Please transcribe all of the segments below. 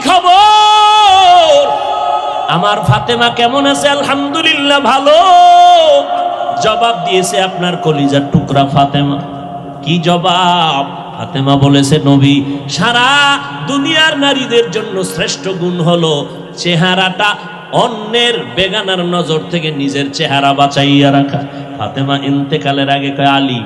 খবর? আমার ফাতেমা কেমন আছে? আলহামদুলিল্লাহ ভালো। জবাব দিয়েছে আপনার কলিজার টুকরা ফাতেমা। কি জবাব? ফাতেমা বলেছে, নবী, সারা দুনিয়ার নারীদের জন্য শ্রেষ্ঠ গুণ হলো চেহারাটা অন্যের বেগানার নজর থেকে নিজের চেহারা বাঁচাইয়া রাখা। ফাতেমা ইন্তেকালের আগে কয়, আলী,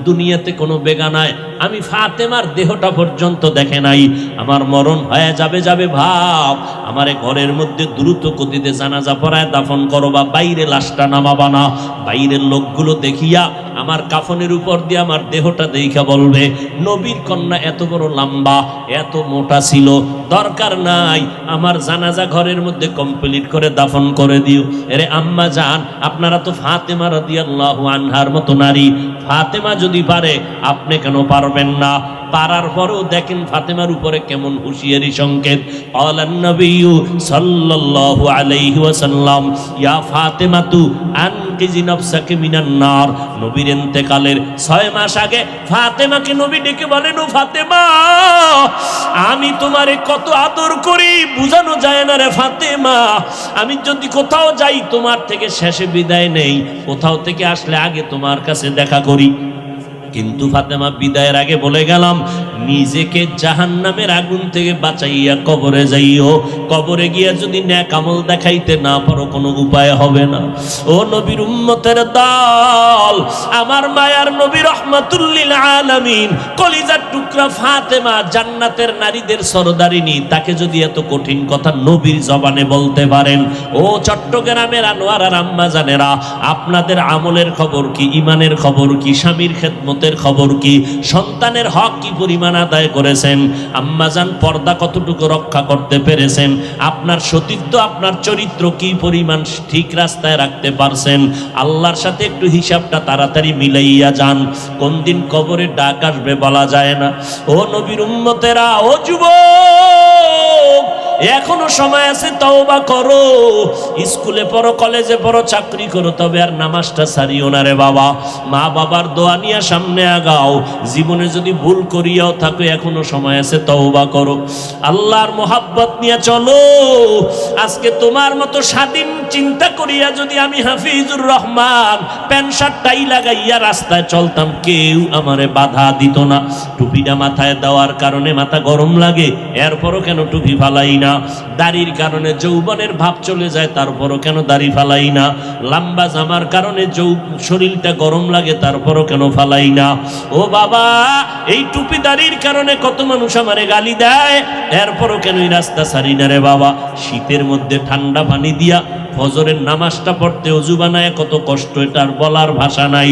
দুনিয়াতে কোনো বেগানায় আমি ফাতেমার দেহটা পর্যন্ত দেখে নাই। আমার মরণ হয়ে যাবে ভাব, আমারে ঘরের মধ্যে দ্রুত গতিতে জানাজা পড়ায় দাফন করো, বা বাইরে লাশটা নামাবা না। বাইরের লোকগুলো দেখিয়া আমার কাফনের উপর দিয়ে আমার দেহটা দেখা বলবে, নবীর কন্যা এত বড় লম্বা, এত মোটা ছিল, দরকার নাই, আমার জানাজা ঘরের মধ্যে কমপ্লিট করে দাফন করে দিও। এরে আম্মা জান, আপনারা তো ফাতেমা রাদিয়াল্লাহু আনহার মতো নারী, ফাতেমা যদি পারে আপনি কেন পারবেন না? পারার পরেও দেখেন ফাতেমার উপরে কেমন হুঁশিয়ারি সংকেত। আলান নবী সাল্লাল্লাহু আলাইহি ওয়াসাল্লাম, ইয়া ফাতেমাতু আনকিজি নাফসাকি মিনান নার। নবীর ইন্তেকালের 6 মাস আগে ফাতেমাকে নবী ডেকে বলেন, ও ফাতেমা, আমি তোমারে কত আদর করি, বুঝানো যায় না রে ফাতেমা। আমি যদি কোথাও যাই তোমার থেকে শেষে বিদায় নেই, কোথাও থেকে আসলে আগে তোমার কাছে দেখা করি। কিন্তু ফাতেমা বিদায়ের আগে বলে গেলাম, নিজেকে জাহান্নামের আগুন থেকে বাঁচাইয়া কবরে যাইও। কবরে গিয়া যদি নেক আমল দেখাইতে না পারো, কোনো উপায় হবে না। ও নবীর উম্মতের দল, আমার মায়ার নবী রাহমাতুল লিল আলামিন, কলিজার টুকরা ফাতেমা, জান্নাতের নারীদের সরদারিনী, তাকে যদি এত কঠিন কথা নবীর জবানে বলতে পারেন, ও চট্টগ্রামের আনোয়ার আর আম্মা জানেরা, আপনাদের আমলের খবর কি? ইমানের খবর কি? স্বামীর খেদমতের খবর কি? সন্তানের হক কি পরিমাণ আদায় করেছেন? আম্মাজান পর্দা কতটুকু রক্ষা করতে পেরেছেন? আপনার সতীত্ব, আপনার চরিত্র কি পরিমাণ ঠিক রাস্তায় রাখতে পারছেন? আল্লাহর সাথে একটু হিসাবটা তাড়াতাড়ি মিলাইয়া যান, কোন দিন কবরে ডাক আসবে বলা যায় না। ও নবীর উম্মতেরা, ও যুবক, এখনো সময় আছে, তওবা করো। স্কুলে পড়ো, কলেজে পড়ো, চাকরি করো, তবে আর নামাজটা ছাড়িও না রে বাবা। মা বাবার দোয়া নিয়ে সামনে আগাও। জীবনে যদি ভুল করিয়াও থাকো, এখনো সময় আছে, তওবা করো। আল্লাহর মোহাব্বত নিয়ে চলো। আজকে তোমার মতো স্বাধীন চিন্তা করিয়া যদি আমি Hafizur Rahman pant shirt tie লাগাইয়া রাস্তায় চলতাম, কেউ আমারে বাধা দিত না। টুপিটা মাথায় দেওয়ার কারণে মাথা গরম লাগে, এরপরও কেন টুপি ফালাই না? দাড়ির কারণে যৌবনের ভাব চলে যায়, তারপরও কেন দাড়ি ফালাই না? লম্বা জামার কারণে শরীরটা গরম লাগে, তারপরও কেন ফালাই না? ও বাবা, এই টুপি দাড়ির কারণে কত মানুষ আমারে গালি দেয়, এরপরও কেন এই রাস্তা ছাড়ি না রে বাবা? শীতের মধ্যে ঠান্ডা পানি দিয়া ফজরের নামাজটা পড়তে ওযু বানায় কত কষ্ট, এটার বলার ভাষা নাই,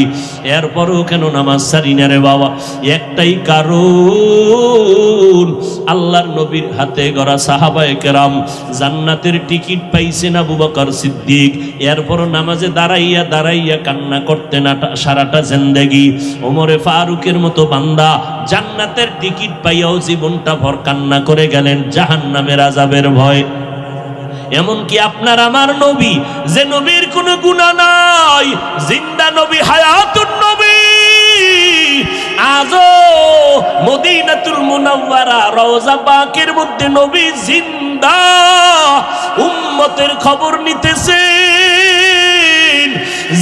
এরপরও কেন নামাজ ছাড়ি না রে বাবা? একটাই কারণ, আল্লাহর নবীর হাতে গড়া সাহাবায়ে কেরাম জান্নাতের টিকিট পাইছেন আবু বকর সিদ্দিক, এরপরও নামাজে দাঁড়াইয়া দাঁড়াইয়া কান্না করতেন সারাটা জিন্দেগি। ওমরে ফারুকের মতো বান্দা জান্নাতের টিকিট পাইয়াও জীবনটা ভর কান্না করে গেলেন জাহান্নামের আযাবের ভয়। এমনকি আপনার আমার নবী, যে নবীর কোনো গুনাহ নাই, জিন্দা নবী, হায়াতুন নবী, আজও মদিনাতুল মুনাওয়ারা রওজা পাকের মধ্যে নবী জিন্দা, উম্মতের খবর নিতেছেন।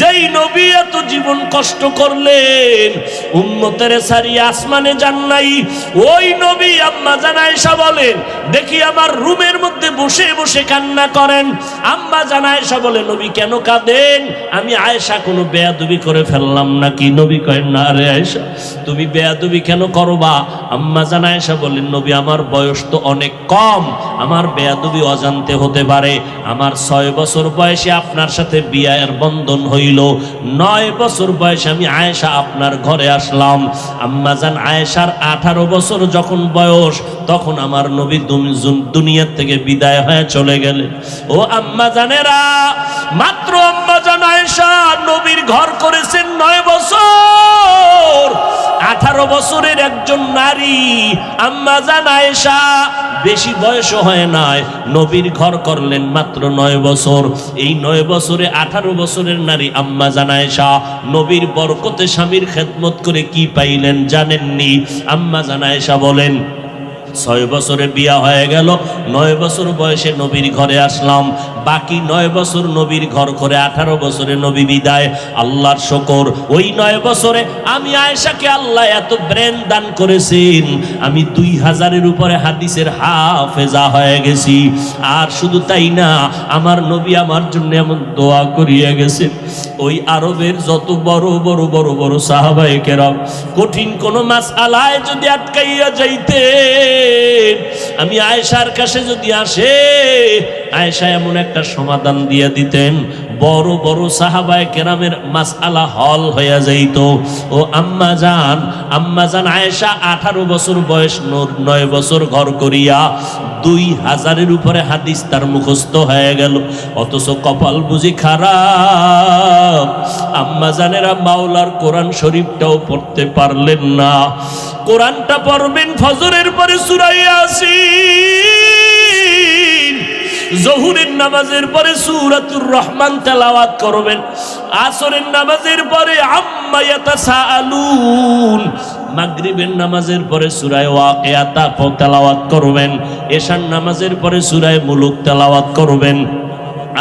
যেই নবী এত জীবন কষ্ট করলেন, উম্মতের সারিয়া আসমানে যান নাই, ওই নবী আম্মা জান আয়েশা বলেন, দেখি আমার রুমের মধ্যে বসে বসে কান্না করেন। আম্মা জান আয়েশা বলে, নবী কেন কাঁদেন? আমি আয়েশা কোনো বেয়াদবি করে ফেললাম নাকি? নবী কয়, না রে আয়েশা, তুমি বেয়াদবি কেন করবা? আম্মা জান আয়েশা বলেন, নবী আমার বয়স তো অনেক কম, আমার বেয়াদবি অজান্তে হতে পারে। আমার 6 বছর বয়সে আপনার সাথে বিয়ের বন্ধন হইল, 9 বছর বয়সে আমি আয়েশা আপনার ঘরে আসলাম। আম্মা জান আয়েশার 18 বছর যখন বয়স, তখন আমার নবী দুনিয়া থেকে বিদায় হয়ে চলে গেলেন। ও আম্মা জানেরা, মাত্র আম্মা জান আয়েশা নবীর ঘর করেছেন 9 বছর। 18 বছরের একজন নারী আম্মা জান আয়েশা, বেশি বয়স হয় নাই, নবীর ঘর করলেন মাত্র 9 বছর। এই 9 বছরে 18 বছরের নারী আম্মা জান আয়েশা নবীর বরকতে স্বামীর খেদমত করে কি পাইলেন জানেননি? আম্মা জান আয়েশা বলেন, 6 বছরে বিয়া হয়ে গেল, 9 বছর বয়সে নবীর ঘরে আসলাম, বাকি 9 বছর নবীর ঘর করে 18 বছরে নবী বিদায়। আল্লাহর শুকর, ওই 9 বছরে আমি আয়েশাকে আল্লাহ এত ব্রেন দান করেছেন, আমি 2000-এর উপরে হাদিসের হাফেজা হয়ে গেছি। আর শুধু তাই না, আমার নবী আমার জন্য এমন দোয়া করিয়া গেছেন, ওই আরবের যত বড় বড় বড় বড় সাহাবায়ে কেরাম কঠিন কোন মাসআলায় যদি আটকাইয়া যাইতে, আমি আয়েশার কাছে যদি আসে, আয়েশা এমন একটা সমাধান দিয়ে দিতেন, বড় বড় সাহাবায়ে কেরামের মাসআলা হল হইয়া যাইত। ও আম্মা জান আয়েশা 18 বছর বয়স, 9 বছর ঘর করিয়া 2000-এর উপরে হাদিস তার মুখস্থ হয়ে গেল। অথচ কপাল বুঝি খারাপ, আম্মা জানেরা মাওলার কোরআন শরীফটাও পড়তে পারলেন না। কোরআনটা পড়বেন ফজরের পরে সূরা ইয়াসিন, জোহরের নামাজের পরে সূরাতুর রহমান তেলাওয়াত করবেন, আসরের নামাজের পরে আম্মা ইয়াতাসাআলুন, মাগরিবের নামাজের পরে সূরা ওয়াকিয়া তেলাওয়াত করবেন, এশার নামাজের পরে সূরা মুলুক তেলাওয়াত করবেন।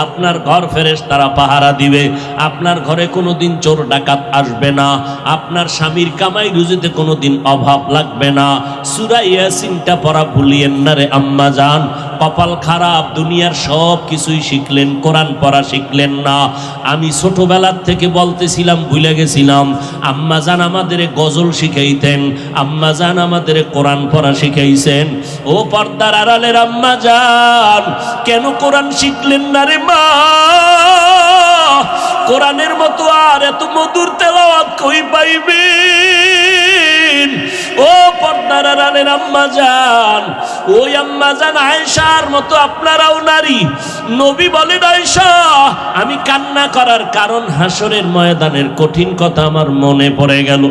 আপনার ঘর ফেরেশতারা পাহারা দিবে, আপনার ঘরে কোনোদিন চোর ডাকাত আসবে না, আপনার স্বামীর কামাই রুজিতে কোনোদিন অভাব লাগবে না। সূরা ইয়াসিনটা পড়া ভুলিয়েন না রে আম্মা জান। কপাল খারাপ, দুনিয়ার সব কিছুই শিখলেন, কোরআন পড়া শিখলেন না। আমি ছোটবেলার থেকে বলতেছিলাম, ভুলে গেছিলাম, আম্মা জান আমাদের গজল শিখাইতেন, আম্মা জান আমাদের কোরআন পড়া শিখাইছেন। ও পর্দার আড়ালের আম্মা জান, কেন কোরআন শিখলেন না রে মা? কোরআনের মতো আর এত মধুর তেলাওয়াত কই পাইবেন? ও পর্দার আড়ালের আম্মা জান, ওই আম্মা জান আয়েশার মতো আপনারাও নারী। নবী বলেন, আয়েশা আমি কান্না করার কারণ হাসরের ময়দানের কঠিন কথা আমার মনে পড়ে গেল।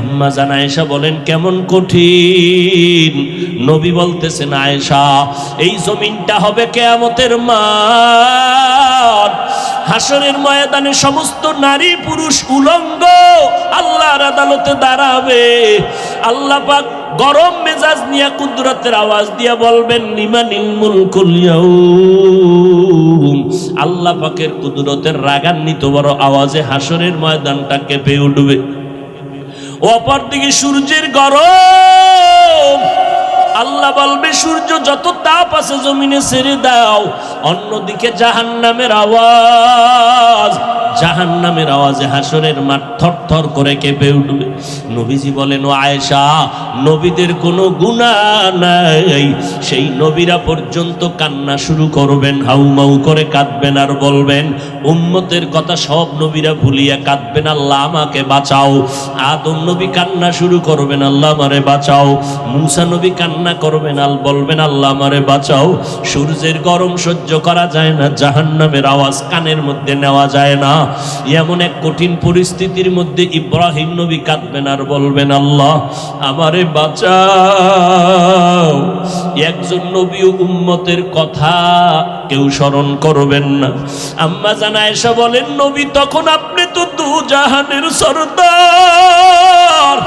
আম্মা জান আয়েশা বলেন, কেমন কঠিন? নবী বলতেছেন, আয়েশা এই জমিনটা হবে কিয়ামতের মাঠ, হাসরের ময়দানে সমস্ত নারী পুরুষ উলঙ্গ আল্লাহর আদালতে দাঁড়াবে। আল্লাহ পাক গরম মেজাজ নিয়ে কুদরতের আওয়াজ দিয়া বলবেন, লিমানিল মুলকুল ইয়াউম। আল্লাহ পাকের কুদরতের রাগান্বিত বড় আওয়াজে হাসরের ময়দানটা কেঁপে উঠবে। অপরদিকে সূর্যের গরম, আল্লাহ বলবে সূর্য যত তাপ আছে জমিনে ছেড়ে দাও। অন্যদিকে জাহান্নামের আওয়াজ, জাহান্নামের আওয়াজে হাসরের মাঠ থরথর করে কেঁপে উঠবে। নবীজি বলেন, ও আয়েশা নবীদের কোনো গুনাহ নাই, সেই নবীরা পর্যন্ত কান্না শুরু করবেন, হাউমাউ করে কাঁদবেন আর বলবেন, উম্মতের কথা সব নবীরা ভুলিয়া কাঁদবেন, আল্লাহ আমাকে বাঁচাও। আদম নবী কান্না শুরু করবেন, আল্লাহ আমারে বাঁচাও। মূসা নবী কান্না করবেন, আল বলবেন, আল্লাহ আমারে বাঁচাও। সূর্যের গরম সহ্য করা যায় না, জাহান্নামের আওয়াজ কানের মধ্যে নেওয়া যায় না। এমন এক কঠিন পরিস্থিতির মধ্যে ইব্রাহিম নবী কাঁদবেন আর বলবেন, আল্লাহ আমারে বাঁচাও। একজন নবী উম্মতের কথা কেউ স্মরণ করবেন না। আম্মা জান আয়েশা বলেন, নবী তখন আপনি তো দু জাহানের সরদার,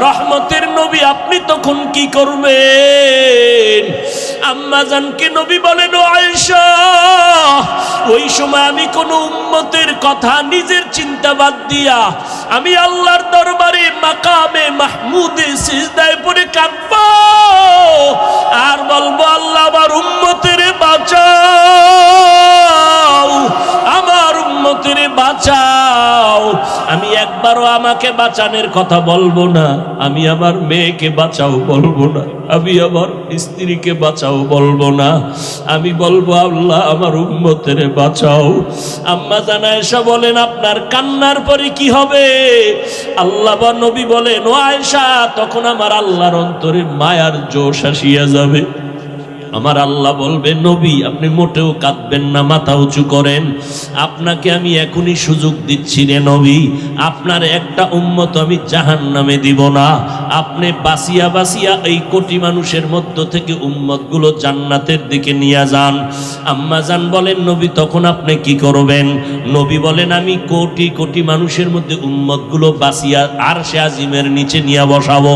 রহমতের নবী, আপনি তখন কি করবেন? আম্মা জানকে নবী বলেন, ও আয়েশা ওই সময় আমি কোন উম্মতের কথা নিজের চিন্তা বাদ দিয়া আমি আল্লাহর দরবারে মাকামে মাহমুদে সিজদায় পড়ে কাঁদব আর বলবো, আল্লাহ আমার উম্মতের বাঁচাও, আমার উম্মতের বাঁচাও। আমি একবারও আমাকে বাঁচানোর কথা বলবো না, আমি আমার মেয়েকে বাঁচাও বলবো না, আমি আমার স্ত্রীকে বাঁচাও বলবো না, আমি বলবো আল্লাহ আমার উম্মতের বাঁচাও। আম্মা জান আয়েশা বলেন, আপনার কান্নার পরে কি হবে? আল্লাহ বা নবী বলেন, ও আয়েশা তখন আমার আল্লাহর অন্তরে মায়ার জোশ আসিয়া যাবে। আমার আল্লাহ বলবে, নবী আপনি মোটেও কাঁদবেন না, মাথা উঁচু করেন। আপনাকে আমি এখনই সুযোগ দিচ্ছি রে নবী, আপনার একটা উম্মত আমি জাহান্নামে দিব না। আপনি বাসিয়া বাসিয়া এই কোটি মানুষের মধ্য থেকে উম্মতগুলো জান্নাতের দিকে নিয়ে যান। আম্মা জান বলেন, নবী তখন আপনি কি করবেন? নবী বলেন, আমি কোটি কোটি মানুষের মধ্যে উম্মতগুলো বাসিয়া আরশে আজিমের নিচে নিয়ে বসাবো।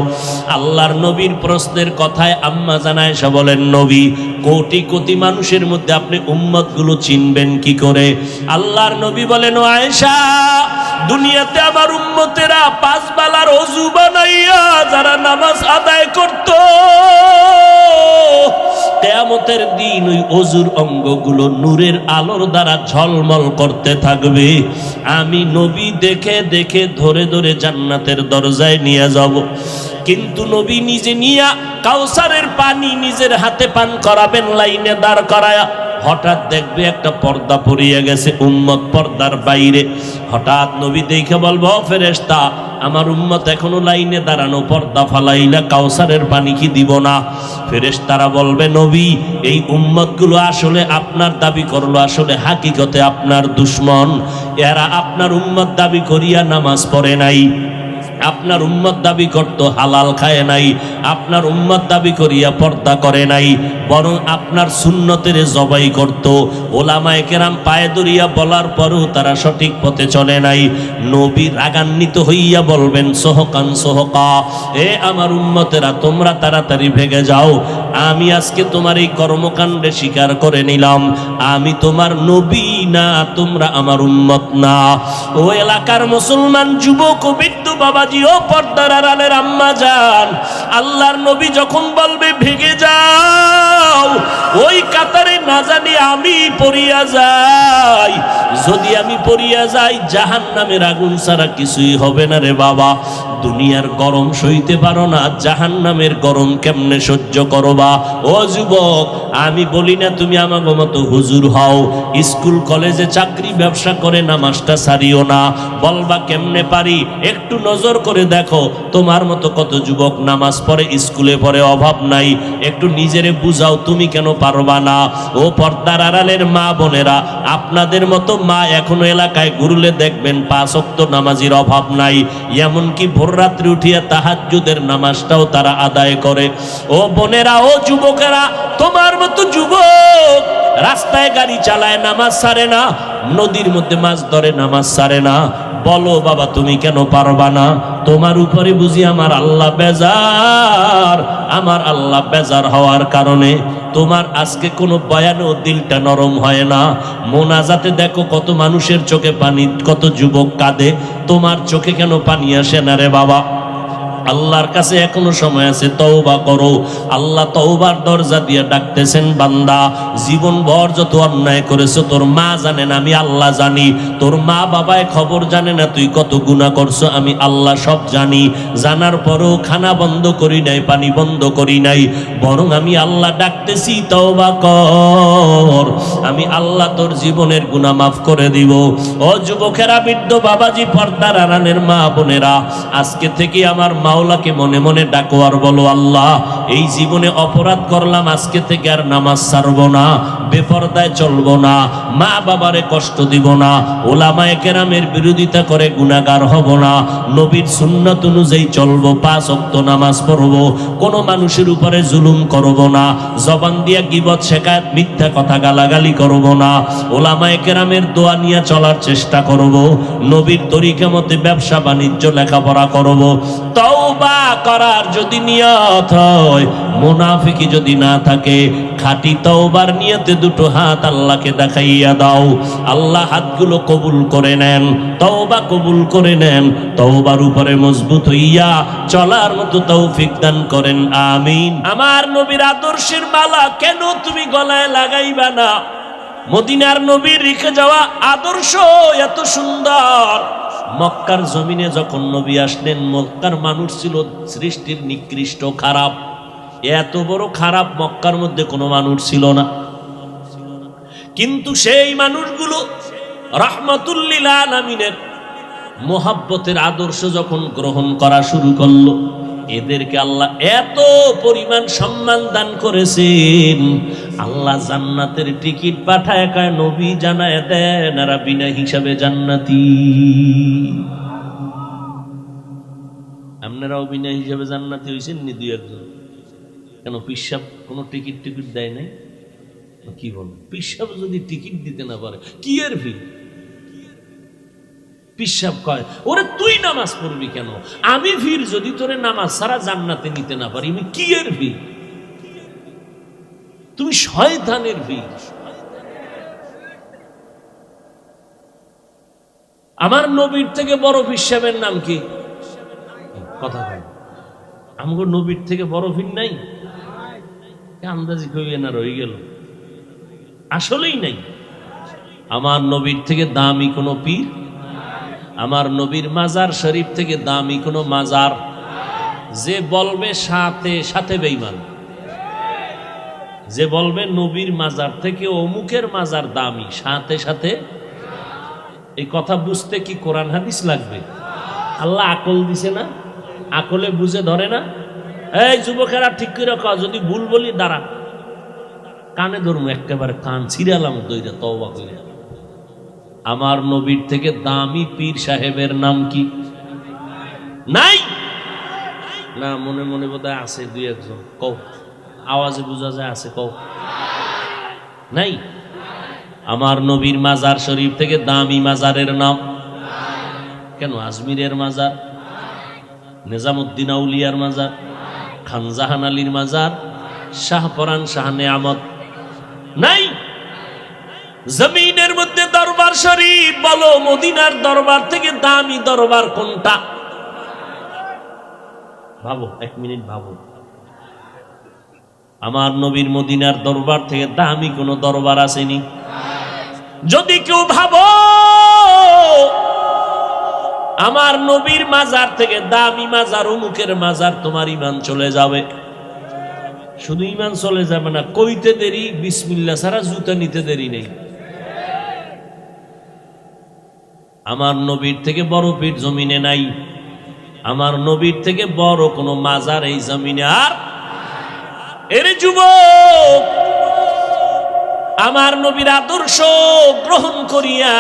আল্লাহর নবীর প্রশ্নের কথায় আম্মা জান আয়েশা বলেন, নবী কোটি কোটি মানুষের মধ্যে আপনি উম্মতগুলো চিনবেন কি করে? আল্লাহর নবী বলেন, ও আয়েশা, দুনিয়াতে আমার উম্মতেরা 5 বেলার ওযু বানাইয়া যারা নামাজ আদায় করত, কিয়ামতের দিন ওই ওযুর অঙ্গগুলো নূরের আলোর দ্বারা ঝলমল করতে থাকবে। আমি নবী দেখে দেখে ধরে ধরে জান্নাতের দরজায় নিয়ে যাব। কিন্তু নবী নিজে নিয়া কাউসারের পানি নিজের হাতে পান করাবেন, লাইনে দাঁড় করায়া। হঠাৎ দেখবে একটা পর্দা পড়িয়ে গেছে, উম্মত পর্দার বাইরে। হঠাৎ নবী দেখে বলবো, ফেরেশতা আমার উম্মত এখনো লাইনে দাঁড়ানো, পর্দা ফালাইলা কাউসারের পানি কি দিব না? ফেরেশতারা বলবে, নবী এই উম্মতগুলো আসলে আপনার দাবি করলো, আসলে হাকিকতে আপনার দুশমন। এরা আপনার উম্মত দাবি করিয়া নামাজ পড়ে নাই, আপনার উম্মত দাবি করত হালাল খায় নাই, আপনার উম্মত দাবি করিয়া পর্দা করে নাই, বরং আপনার সুন্নতের জবাই করত। ওলামায়ে কেরাম পায়ে ধরিয়া বলার পরও তারা সঠিক পথে চলে নাই। নবী রাগান্বিত হইয়া বলবেন, সোহকান সোহকা, এ আমার উম্মতেরা তোমরা তাড়াতাড়ি ভেগে যাও। আমি আজকে তোমার এই কর্মকাণ্ডে স্বীকার করে নিলাম, আমি তোমার নবী না, তোমরা আমার উম্মত না। ও এলাকার মুসলমান যুবক ও বৃদ্ধ বাবাজি ও পর্দার আড়ালের আম্মা যান, আল্লাহর নবী যখন বলবে ভেগে যাও, ওই কাতারে না জানি আমি পড়িয়া যাই। যদি আমি পড়িয়া যাই, জাহান্নামের আগুন ছাড়া কিছুই হবে না রে বাবা। দুনিয়ার গরম সইতে পারো না, জাহান্নামের গরম কেমনে সহ্য করবা? ও যুবক, আমি বলি না তুমি আমাগো মতো হুজুর হও, স্কুল কলেজে চাকরি ব্যবসা করে নামাজটা ছাড়িও না। বলবা কেমনে পারি? একটু নজর করে দেখো, তোমার মতো কত যুবক নামাজ পড়ে, স্কুলে পড়ে, অভাব নাই। একটু নিজেরে বুঝাও, তুমি কেন পারবা না? ও পর্দার আড়ালের মা বোনেরা, আপনাদের মতো মা এখনো এলাকায় ঘুরলে দেখবেন 5 ওয়াক্ত নামাজের অভাব নাই। এমনকি ভোর রাত্রে উঠিয়া তাহাজ্জুদের নামাজটাও তারা আদায় করে। ও বোনেরা, ও যুবকেরা, তোমার মতো যুবক রাস্তায় গাড়ি চালায়, নামাজ ছাড়ে না, নদীর মধ্যে মাছ ধরে, নামাজ ছাড়ে না। বলো বাবা তুমি কেন পারবা না? তোমার উপরে বুঝি আমার আল্লাহ বেজার? আমার আল্লাহ বেজার হওয়ার কারণে তোমার আজকে কোনো বয়ানেও দিলটা নরম হয় না। মোনাজাতে দেখো কত মানুষের চোখে পানি, কত যুবক কাঁদে, তোমার চোখে কেন পানি আসে না রে বাবা? আল্লাহর কাছে এখনো সময় আছে, তওবা করো। আল্লাহ তওবার দরজা দিয়ে ডাকতেছেন, বান্দা জীবন ভর যত অন্যায় করেছো তোর মা জানে না, আমি আল্লাহ জানি। তোর মা বাবায় খবর জানে না তুই কত গুনাহ করছো, আমি আল্লাহ সব জানি। জানার পরও খানা বন্ধ করি নাই, পানি বন্ধ করি নাই, বরং আমি আল্লাহ ডাকতেছি, তওবা কর, আমি আল্লাহ তোর জীবনের গুনাহ মাফ করে দিব। ও যুবকেরা, বৃদ্ধ বাবাজি, পর্দার আড়ালের মা বোনেরা, আজকে থেকে আমার মাওলাকে মনে মনে ডাকো আর বলো, আল্লাহ এই জীবনে অপরাধ করলাম, আজকে থেকে আর নামাজ ছাড়বো না, বেপরদায় চলবো না, মা বাবারে কষ্ট দিব না, ওলামায়ে কেরামের বিরোধিতা করে গুনাহগার হব না, নবীর সুন্নাত অনুযায়ী চলবো, 5 ওয়াক্ত নামাজ পড়বো, কোনো মানুষের উপরে জুলুম করব না, জবান দিয়া গীবত শেখায়ত মিথ্যা কথা গালাগালি করব না, ওলামায়ে কেরামের দোয়া নিয়ে চলার চেষ্টা করব, নবীর তরিকা মতে ব্যবসা বাণিজ্য লেখাপড়া করব। তওবা করার যদি নিয়ত হয়, মুনাফিকি যদি না থাকে, খাঁটি তওবার নিয়তে দুটো হাত আল্লাহকে দেখাইয়া দাও, আল্লাহ হাতগুলো কবুল করে নেন, তওবা কবুল করে নেন, তওবার উপরে মজবুত হইয়া চলার মতো তৌফিক দান করেন, আমিন। আমার নবীর আদর্শের মালা কেন তুমি গলায় লাগাইবা না? মদিনার নবীর রেখে যাওয়া আদর্শ এত সুন্দর। মক্কার জমিনে যখন নবী আসলেন, মক্কার মানুষ ছিল সৃষ্টির নিকৃষ্ট, খারাপ, এত বড় খারাপ মক্কার মধ্যে কোনো মানুষ ছিল না। কিন্তু সেই মানুষগুলো রাহমাতুল লিল আলামিনের মোহাব্বতের আদর্শ যখন গ্রহণ করা শুরু করলো, এদেরকে আল্লাহ এত পরিমাণ সম্মান দান করেছেন, আল্লাহ জান্নাতের টিকিট পাঠায় কয় নবী জানায় দেন এরা বিনা হিসাবে জান্নাতি। আপনারাও বিনা হিসাবে জান্নাতি হয়েছেন নি দুই একজন? কেন পিসাব কোনো টিকিট টিকিট দেয় নাই? কি বল, পিসাব যদি টিকিট দিতে না পারে কি এর ভিড়? পিসাব কয় ওরে তুই নামাজ পড়বি কেন, আমি ভিড় যদি তোরে নামাজ সারা জান্নাতে নিতে না পারি, আমি কি এর ভিড়? তুমি শয়তানের ভিড়। আমার নবীর থেকে বড় পিসাবের নাম কি? কথা বল, আমগো নবীর থেকে বড় ভিড় নাই? আন্দাজি কইবে না, রয়ে গেল, আসলেই নাই। আমার নবীর থেকে দামি কোনো পীর, আমার নবীর মাজার শরীফ থেকে দামি কোনো মাজার। যে বলবে সাথে সাথে বেঈমান, যে বলবে নবীর মাজার থেকে অমুকের মাজার দামি, সাথে সাথে। এই কথা বুঝতে কি কোরআন হাদিস লাগবে? আল্লাহ আকল দিছে না, আকলে বুঝে ধরে না? এই যুবকেরা ঠিক করে রাখো, যদি ভুল বলি দাঁড়া, কানে ধরবো একেবারে, কান ছিড়ালাম দইরা তওবা কইরা। আমার নবীর থেকে দামি পীর সাহেবের নাম কি? নাই না? মনে মনে বোধহয় আছে দুই একজন, কও, আওয়াজে বোঝা যায় আছে, কও। নাই? আমার নবীর মাজার শরীফ থেকে দামি মাজারের নাম কেন? আজমিরের মাজার, নিজামুদ্দিন আউলিয়ার মাজার, খানজাহান আলীর মাজার, শাহপরান শাহ নেয়ামত নাই? জমিনের মধ্যে দরবার শরীফ বলো, মদিনার দরবার থেকে দামি দরবার কোনটা? ভাবো, এক মিনিট ভাবো। আমার নবীর মদিনার দরবার থেকে দামি কোন দরবার আসেনি? যদি কেউ ভাবো আমার নবীর মাজার থেকে দামি মাজার অমুকের মাজার, তোমার ঈমান চলে যাবে। শুধু ঈমান চলে যাবে না, কইতে দেরি, বিসমিল্লাহ ছাড়া জুতা নিতে দেরি নেই। আমার নবীর থেকে বড় পীর জমিনে নাই, আমার নবীর থেকে বড় কোন মাজার এই জমিনে আর। এর যুবক, আমার নবীর আদর্শ গ্রহণ করিয়া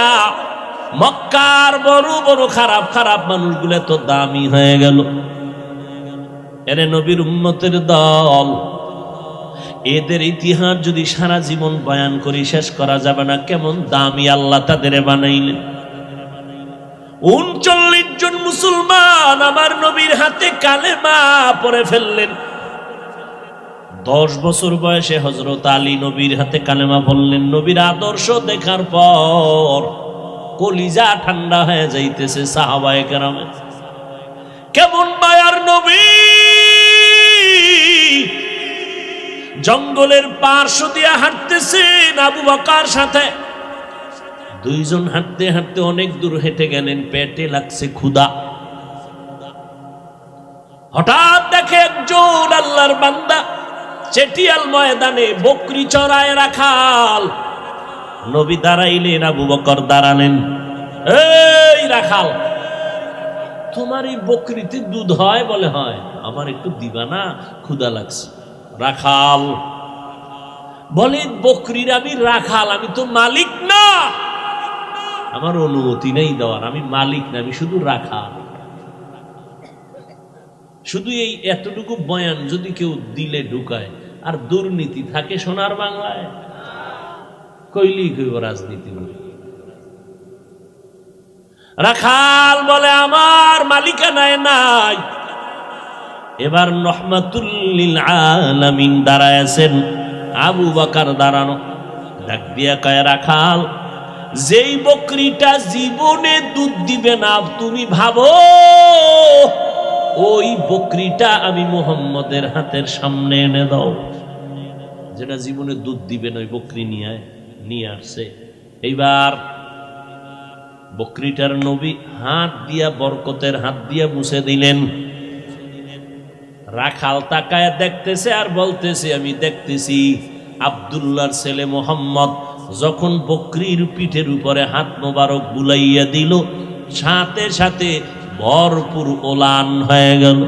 মক্কার বড় বড় খারাপ খারাপ মানুষগুলো তো দামি হয়ে গেল। এরে নবীর উম্মতের দল, এদের ইতিহাস যদি সারা জীবন বয়ান করি শেষ করা যাবে না, কেমন দামি আল্লাহ তাদের বানাইলেন। 39 জন মুসলমান আমার নবীর হাতে কালেমা পড়ে ফেললেন। 10 বছর বয়সে হযরত আলী নবীর হাতে কালেমা পড়লেন। নবীর আদর্শ দেখার পর কলিজা ঠান্ডা হয়ে যাইতেছে সাহাবায়ে কেরামের। কেমন মায়ার নবী! জঙ্গলের পার্শ্ব দিয়ে হাঁটতেছেন আবু বকর সাথে। দুইজন হাঁটতে হাঁটতে অনেক দূর হেঁটে গেলেন, পেটে লাগছে ক্ষুধা। হঠাৎ দেখে একজন আল্লাহর বান্দা চেটিয়াল ময়দানে বকরি চড়ায় রাখাল। নবী দাঁড়াইলেন, আবু বকর দাঁড়ালেন। এই রাখাল, তোমার এই বকরিতে দুধ হয়? বলে হয়। আমার একটু দিবা না, ক্ষুধা লাগছে। রাখাল বলে, বকরির আমি রাখাল, আমি তো মালিক না, আমার অনুমতি নেই দেওয়ার, আমি মালিক না, আমি শুধু রাখাল। শুধু এই এতটুকু বয়ান যদি কেউ দিলে ঢুকায়, আর দুর্নীতি থাকে সোনার বাংলায়, কইলি কইব রাজনীতি। রাখাল বলে, আমার মালিকানায় নাই। এবার রহমাতুল লিল আলামিন দাঁড়ায় আছেন, আবু বকর দাঁড়ানো। ডাক দিয়া কয়, রাখাল, যেই বকরিটা জীবনে দুধ দিবে না, তুমি ভাবো ওই বকরিটা আমি মুহাম্মদের হাতের সামনে এনে দাও। যেটা জীবনে দুধ দিবে না, ওই বকরি নিয়ে আসছে। এইবার বকরিটার নবী হাত দিয়া, বরকতের হাত দিয়া মুছে দিলেন। রাখাল তাকায় দেখতেছে আর বলতেছে, আমি দেখতেছি আব্দুল্লাহর ছেলে মোহাম্মদ যখন বকরির পিঠের উপরে হাত মোবারক বুলাইয়া দিল, সাথে সাথে ভরপুর ওলান হয়ে গেল।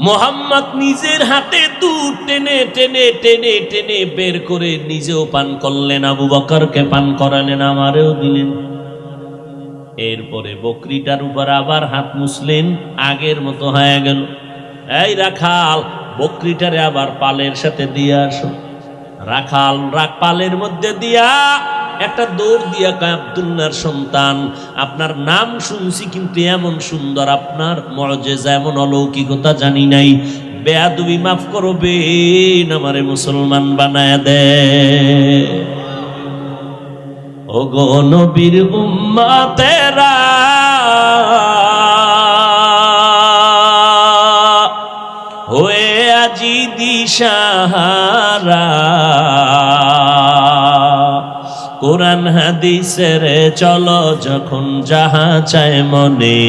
মোহাম্মদ নিজের হাতে দুধ টেনে টেনে টেনে টেনে বের করে নিজেও পান করলেন, আবু বকরকে পান করালেন, আমারেও দিলেন। এরপরে বকরিটার উপর আবার হাত মুছলেন, আগের মতো হয়ে গেল। এই রাখাল, বকরিটারে আবার পালের সাথে দিয়ে আসো। রাখাল পালের মধ্যে দিয়া একটা দৌড় দিয়া কয়, আব্দুল্লাহর সন্তান, আপনার নাম শুনছি কিন্তু এমন সুন্দর, আপনার মুআজিজা এমন অলৌকিকতা জানি নাই, বেয়াদবি মাফ করবেন, আমারে মুসলমান বানায় দে। ও গো নবীর উম্মতেরা, হয়ে আজি দিশাহারা, কোরআন হাদিসের চলো যখন যাহা চায় মনে,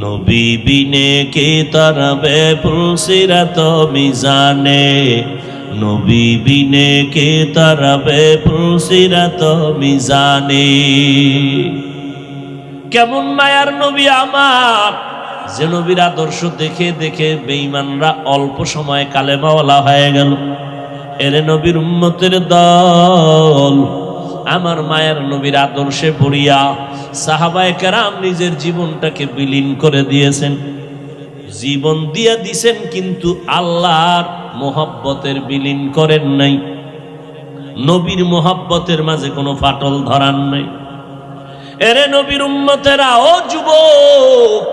নবী বিনে কে তরবে পুলসিরাত মিজানে, নবী বিনে কে তরবে পুলসিরাত মিজানে। কেমন মায়ার নবী আমার, যে নবীর আদর্শ দেখে দেখে বেঈমানরা অল্প সময় কালেমাওয়ালা হয়ে গেল। এরে নবীর উম্মতের দল, আমার মায়ের নবীর আদর্শে পড়িয়া সাহাবায়ে কেরাম নিজের জীবনটাকে বিলীন করে দিয়েছেন, জীবন দিয়া দিছেন, কিন্তু আল্লাহর মোহাব্বতের বিলীন করেন নাই, নবীর মোহাব্বতের মাঝে কোনো ফাটল ধরান নাই। এরে নবীর উম্মতেরা, ও যুবক,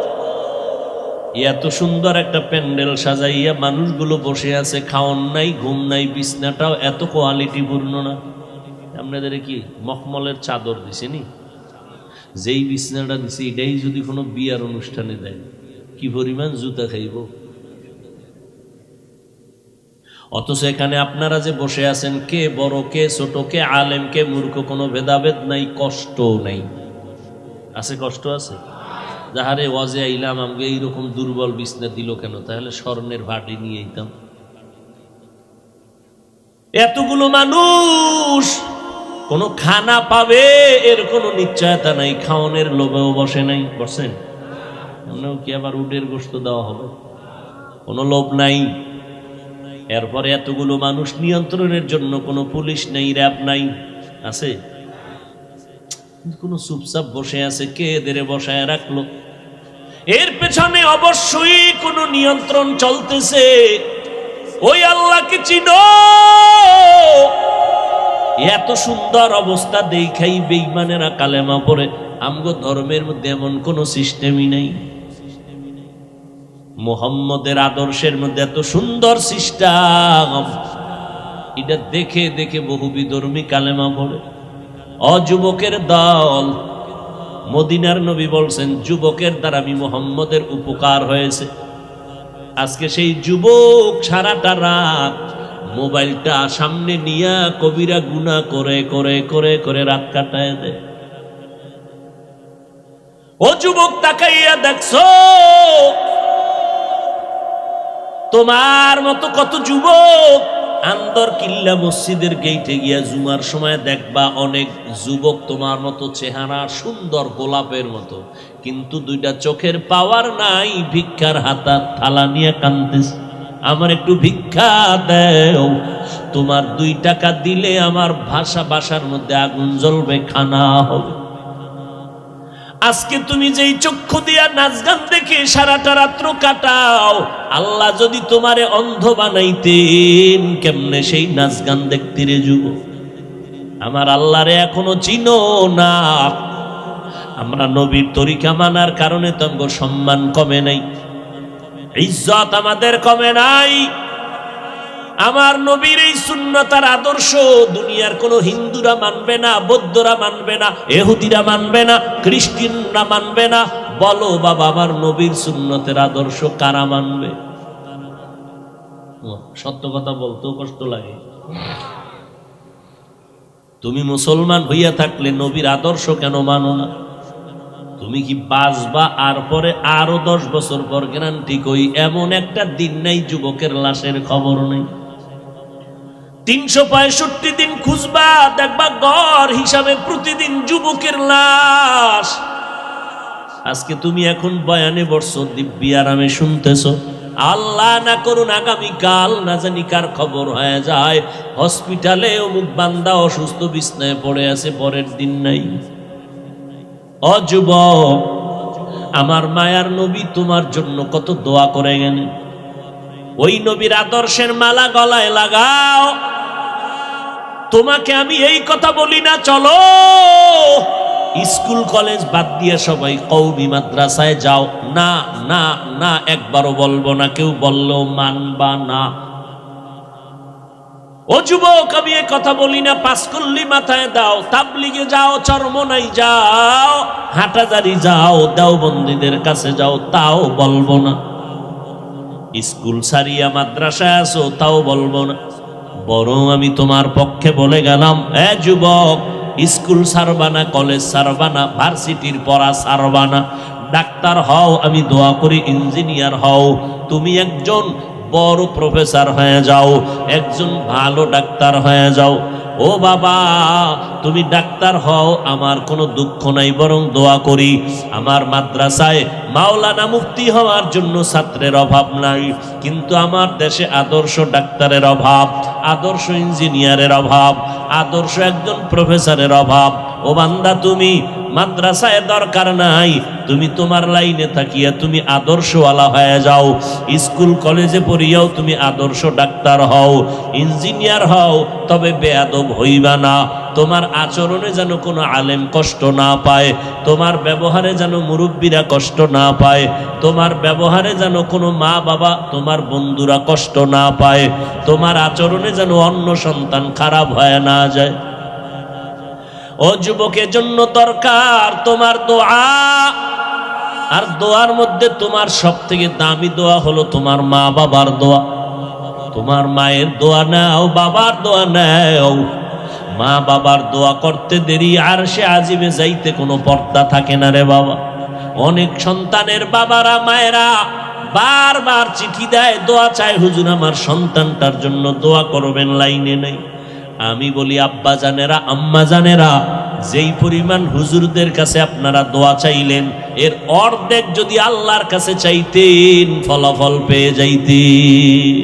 এত সুন্দর একটা প্যান্ডেল সাজাইয়া মানুষগুলো বসে আছে, খাওয়ান নাই, ঘুম নাই, বিছনাটাও এত কোয়ালিটি পূর্ণ না। আপনাদের কি মখমলের চাদর দিছেনি? যেই বিছনাটা দিছে এটাই যদি কোনো বিয়ার অনুষ্ঠানে দেয়, কি পরিমাণ জুতা খাইব। অথচ এখানে আপনারা যে বসে আছেন, কে বড় কে ছোট, কে আলেম কে মূর্খ, কোনো ভেদাভেদ নাই, কষ্ট নাই। আছে? কষ্ট আছে? যাহারে ওয়াজে আইলাম, আমাকে এইরকম দুর্বল বিছনা দিল কেন? তাহলে স্বর্ণের ভাটি নিয়ে আইতাম। এতগুলো মানুষ কোনো খানা পাবে এর কোনো নিশ্চয়তা নাই, খাওয়ানোর লোভেও বসে নাই। বসেন কি আবার উটের গোশত দেওয়া হবে? কোনো লোভ নাই। এরপরে এতগুলো মানুষ নিয়ন্ত্রণের জন্য কোনো পুলিশ নেই, র্যাব নাই। আছে? কোনো চুপচাপ বসে আছে, কে এদের বসায় রাখলো? এর পেছনে অবশ্যই কোনো নিয়ন্ত্রণ চলতেছে। ওই আল্লাহকে চিনো। এত সুন্দর অবস্থা দেখাই বেঈমানেরা কালেমা পড়ে। আমগো ধর্মের মধ্যে এমন কোন সিস্টেমই নাই। মুহাম্মদের আদর্শের মধ্যে এত সুন্দর সিস্টেম, এটা দেখে দেখে বহু বিধর্মী কালেমা পড়ে। অযুবকের দল, মদিনার নবী বলছেন যুবকের দ্বারা আমি মুহাম্মদের উপকার হয়েছে। আজকে সেই যুবক সারাটা রাত মোবাইলটা সামনে নিয়ে কবিরা গুনাহ করে করে করে করে রাত কাটায় দেয়। ও যুবক, তাকাইয়া দেখছো তোমার মতো কত যুবক আন্দর কিল্লা মসজিদের গেইটে গিয়া জুমার সময় দেখবা অনেক যুবক তোমার মতো চেহারা সুন্দর গোলাপের মতো, কিন্তু দুইটা চোখের পাওয়ার নাই, ভিক্ষার হাতা থালা নিয়ে কাঁদতেছে, আমার একটু ভিক্ষা দেও। তোমার 2 টাকা দিলে আমার বাসার মধ্যে আগুন জ্বলবে, খানা হবে। আজকে তুমি যেই চক্ষু দিয়া নাচ গান দেখে সারাটা রাত্র কাটাও, আল্লাহ যদি তোমারে অন্ধ বানাইতেন কেমনে সেই নাচ গান দেখতে রে যুবক? আমার আল্লাহরে এখনো চিনো না। আমরা নবীর তরিকা মানার কারণে তোমার সম্মান কমে নাই, ইজ্জত আমাদের কমে নাই। আমার নবীর এই সুন্নতার আদর্শ দুনিয়ার কোন হিন্দুরা মানবে না, বৌদ্ধরা মানবে না, ইহুদিরা মানবে না, খ্রিস্টানরা মানবে না। বলো বাবা, আমার নবীর সুন্নতের আদর্শ কারা মানবে? সত্য কথা বলতেও কষ্ট লাগে। তুমি মুসলমান হইয়া থাকলে নবীর আদর্শ কেন মানো না? তুমি কি বাঁচবা আর পরে আরো 10 বছর পর গ্যারান্টি কই এমন একটা দিন নাই যুবকের লাশের খবর নেই। 365 দিন খুঁজবা, দেখবা গড় হিসাবে প্রতিদিন যুবকের লাশ। আজকে তুমি এখন বয়ানে বসছো, দিব্যি আরামে শুনতেছো। আল্লাহ না করুন আগামীকাল না জানি কার খবর হয়ে যায় হসপিটালে অমুক বান্দা অসুস্থ বিছনায় পড়ে আছে, পরের দিন নাই। ও যুবক, আমার মায়ার নবী তোমার জন্য কত দোয়া করে গেলেন। ওই নবীর আদর্শের মালা গলায় লাগাও। তোমাকে আমি এই কথা বলি না চলো স্কুল কলেজ বাদ দিয়ে সবাই কওমি মাদ্রাসায় যাও, না না না, একবারও বলবো না, কেউ বললেও মানবা না। ও যুবক, আমি এ কথা বলি না, পাঁচকল্লি মাথায় দাও, তাবলিগে যাও, চরমনাই যাও, হাটাজারি যাও, দেওবন্দীদের কাছে যাও, তাও বলবো না। স্কুল সারিয়া মাদ্রাসায় আসো, তাও বলবো না। বরং আমি তোমার পক্ষে বলে গেলাম, এ যুবক, স্কুল সারবানা, কলেজ সারবানা, ভার্সিটির পড়া সারবানা, ডাক্তার হও, আমি দোয়া করি ইঞ্জিনিয়ার হও, তুমি একজন বড় প্রফেসর হয়ে যাও, একজন ভালো ডাক্তার হয়ে যাও। ও বাবা, তুমি ডাক্তার হও, আমার কোনো দুঃখ নাই, বরং দোয়া করি আমার মাদ্রাসায় মাওলানা মুফতি হওয়ার জন্য ছাত্রের অভাব নাই, কিন্তু আমার দেশে আদর্শ ডাক্তারের অভাব, আদর্শ ইঞ্জিনিয়ারের অভাব, আদর্শ একজন প্রফেসরের অভাব। ও বান্দা, তুমি মাদ্রাসায় দরকার নাই, তুমি তোমার লাইনে থাকিয়া তুমি আদর্শওয়ালা হয়ে যাও। স্কুল কলেজে পড়িয়াও তুমি আদর্শ ডাক্তার হও, ইঞ্জিনিয়ার হও, তবে বেয়াদব হইবা না। তোমার আচরণে যেন কোনো আলেম কষ্ট না পায়, তোমার ব্যবহারে যেন মুরব্বীরা কষ্ট না পায়, তোমার ব্যবহারে যেন কোনো মা বাবা, তোমার বন্ধুরা কষ্ট না পায়, তোমার আচরণে যেন অন্য সন্তান খারাপ হয়ে না যায়। ও যুবকের জন্য দরকার তোমার দোয়া। আর দোয়ার মধ্যে তোমার সব থেকে দামি দোয়া হলো তোমার মা বাবার দোয়া। তোমার মায়ের দোয়া নাও, বাবার দোয়া নাও। মা বাবার দোয়া করতে দেরি আর সে আজিবে যাইতে কোনো পর্দা থাকে না রে বাবা। অনেক সন্তানের বাবারা মায়েরা বারবার চিঠি দেয়, দোয়া চায়, হুজুর আমার সন্তানটার জন্য দোয়া করবেন, লাইনে নেই। আমি বলি আব্বা জানেরা, আম্মা জানেরা, যেই পরিমাণ হুজুরদের কাছে আপনারা দোয়া চাইলেন, এর অর্ধেক যদি আল্লাহর কাছে চাইতেন ফলাফল পেয়ে যাইতেন।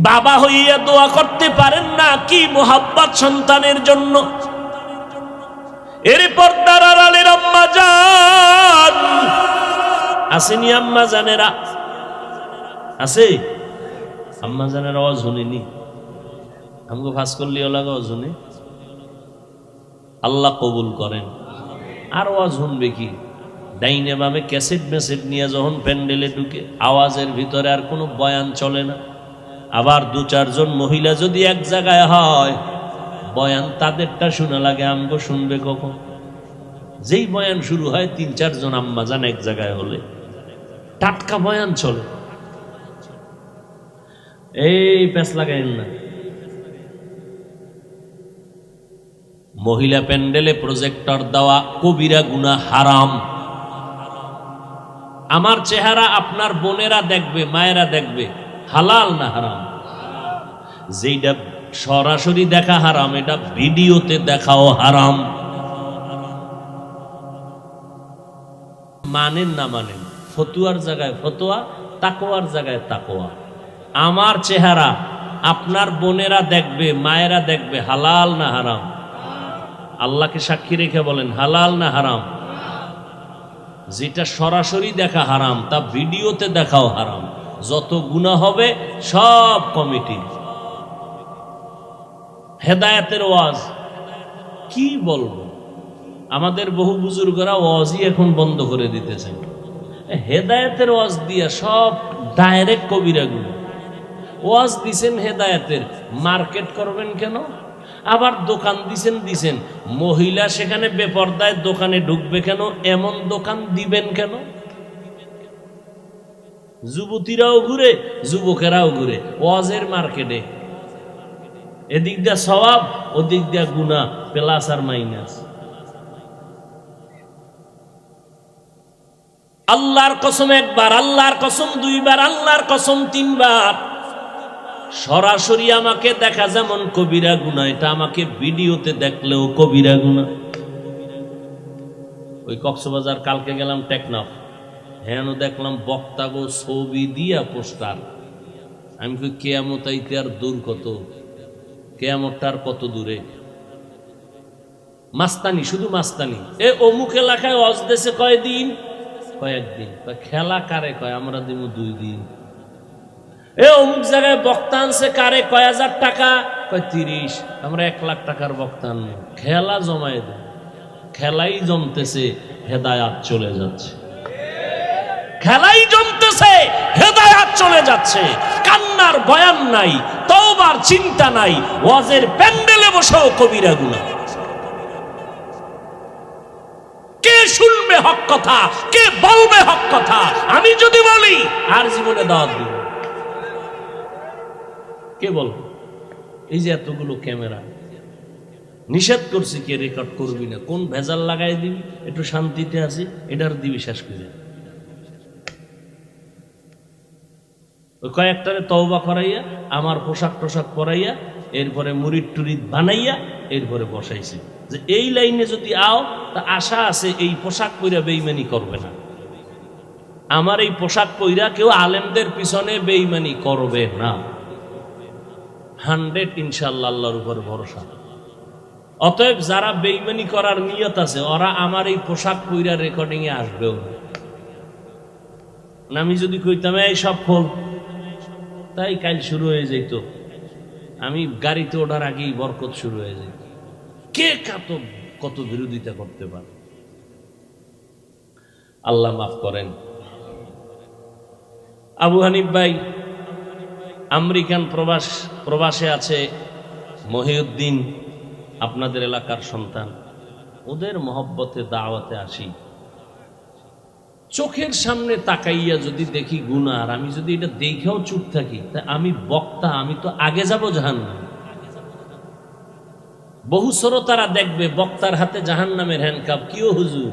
বাবা হইয়া দোয়া করতে পারেন না, কি মোহাব্বত সন্তানের জন্য। এর পর্দার আড়ালের আম্মা জান আসেনি, আম্মা জানেরা আছে, আম্মা জানেরা আওয়াজ শুনিনি, আমাকে ফাঁস করলি ওলাগা শুনে আল্লাহ কবুল করেন। আর আওয়াজ শুনবে কি? ডাইনে বামে ক্যাসেট মেসেট নিয়ে যখন প্যান্ডেলে ঢুকে, আওয়াজের ভিতরে আর কোনো বয়ান চলে না। আবার দু চারজন মহিলা যদি এক জায়গায় হয়, বয়ান তাদেরটা শোনা লাগে, আমগো শুনবে কখন? যেই বয়ান শুরু হয়, তিন চারজন আম্মা জান এক জায়গায় হলে টাটকা বয়ান চলে। এই প্যাঁচ লাগাইন না। মহিলা প্যান্ডেলে প্রজেক্টর দেওয়া কবিরা গুনাহ, হারাম। আমার চেহারা আপনার বোনেরা দেখবে, মায়েরা দেখবে, হালাল না হারাম? যেটা সরাসরি দেখা হারাম, এটা ভিডিওতে দেখাও হারাম। মানেন না মানেন, ফতুয়ার জায়গায় ফতোয়া, তাকওয়ার জায়গায় তাকওয়া। আমার চেহারা আপনার বোনেরা দেখবে, মায়েরা দেখবে, হালাল না হারাম? আল্লাহকে সাক্ষী রেখে বলেন, হালাল না হারাম? যেটা সরাসরি দেখা হারাম, তা ভিডিওতে দেখাও হারাম। যত গুনাহ হবে সব কমিটি। হেদায়েতের ওয়াজ কি বলবো, আমাদের বহু বুজুর্গরা ওয়াজই এখন বন্ধ করে দিতেছেন। হেদায়েতের ওয়াজ দিয়া সব ডাইরেক্ট কবিরা গুনাহ। ওয়াজ দিছেন হেদায়েতের, মার্কেট করবেন কেন? আবার দোকান দিছেন, মহিলা সেখানে বেপরদায় দোকানে ঢুকবে কেন? এমন দোকান দিবেন কেন? যুবতীরাও ঘুরে, যুবকেরাও ঘুরে ওয়াজের মার্কেটে। এদিক দিয়া সওয়াব, ওদিক দিয়া গুনাহ, প্লাস আর মাইনাস। আল্লাহর কসম একবার, আল্লাহর কসম দুইবার, আল্লাহর কসম তিনবার। সরাসরি আমাকে দেখা যেমন কবিরা গুনাহ, এটা আমাকে ভিডিওতে দেখলেও কবিরা গুনাহ। ওই কক্সবাজার কালকে গেলাম টেকনাফ, হ্যাঁ দেখলাম বক্তা গো ছবি দিয়া পোস্টার। আমি কই কেয়ামত আইতে আর দূর কত, কেয়ামতটার কত দূরে। মাস্তানি, শুধু মাস্তানি। এ অমুক এলাকায় ওয়াজ দেশে কয়দিন, কয়েকদিন। খেলা কারে কয়, আমরা দিব 2 দিন। এ অমুক জায়গায় বক্তা আনছে কারে, কয় হাজার টাকা, কয় 30। আমরা 1 লাখ টাকার বক্তা আনবো, খেলা জমায় দেব। খেলাই জমতেছে, হেদায়াত চলে যাচ্ছে। খেলাই জমতেছে, হেদায়াত চলে যাচ্ছে। কান্নার বয়ান নাই, তওবার চিন্তা নাই, ওয়াজের প্যান্ডেলে বসেও কবিরা গুনাহ। কে শুনবে হক কথা, কে বলবে হক কথা? আমি যদি বলি আর জীবনে দাওয়াত দিব, কে বলবে? এই যে এতগুলো ক্যামেরা, নিষেধ করছি কে রেকর্ড করবি না, কোন ভেজাল লাগাই দিবি, একটু শান্তিতে আছি, এটার দিবি শেষ করে। ওই কয়েকটারে তওবা করাইয়া, আমার পোশাক টোশাক পরাইয়া, এরপরে মুরিদ টুরিদ বানাইয়া, এরপরে বসাইছি যে এই লাইনে যদি আও তা আশা আছে এই পোশাক পইরা বেঈমানি করবে না। আমার এই পোশাক পইরা কেউ আলেমদের পিছনে বেঈমানি করবে না। 100 ইনশাআল্লাহ, আল্লাহর উপর ভরসা। অতএব যারা বেঈমানি করার নিয়ত আছে, ওরা আমার এই পোশাক পইরা রেকর্ডিং এ আসবেও না। আমি যদি কইতাম এই সব খোল, তাই কাল শুরু হয়ে যেত। আমি গাড়িতে ওঠার আগেই বরকত শুরু হয়ে যেত। কে কত বিরোধিতা করতে পারে? আল্লাহ মাফ করেন। আবু হানিফ ভাই আমেরিকান প্রবাসে আছে, মহিউদ্দিন আপনাদের এলাকার সন্তান। ওদের মহব্বতে দাওয়াতে আসি, চোখের সামনে তাকাইয়া যদি দেখি গুনাহ, আর আমি যদি এটা দেখেও চুপ থাকি, তা আমি বক্তা, আমি তো আগে যাব জাহান্নামে। বহু শ্রোতারা দেখবে বক্তার হাতে জাহান্নামের হ্যান্ডকাপ। কিও হুজুর,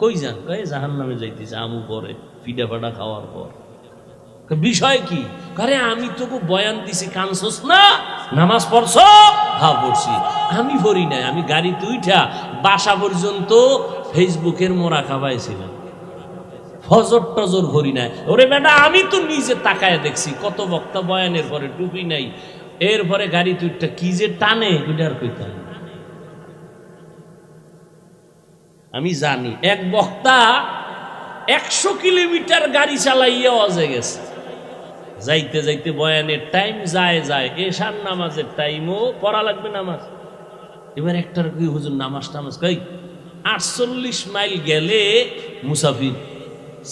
কই যান? কই জাহান্নামে যাইতেছে আমু পরে, পিঠা ফাটা খাওয়ার পর। বিষয় কি? আরে আমি তোকে বয়ান দিছি, কানছস না? নামাজ পড়ছ? হ্যাঁ পড়ছি। আমি পড়ি নাই, আমি গাড়িতে উঠা বাসা পর্যন্ত ফেসবুকের মোরা খাবাইছিলাম, ফজর টজর ভরি নাই। ওরে বেটা, আমি তো নিজে তাকায় দেখছি কত বক্তা বয়ানের পরে টুপি নাই, এরপরে গাড়ি তুইটা কি যে টানে, ওইটার কইতাম। আমি জানি এক বক্তা 100 কিলোমিটার গাড়ি চালাইয়া অজে গেছে। যাইতে যাইতে বয়ানের টাইম যায়, এশার নামাজের টাইমও পড়া লাগবে নামাজ। এবার একটার কি হুজুর নামাজ টামাজ কই 48 মাইল গেলে মুসাফির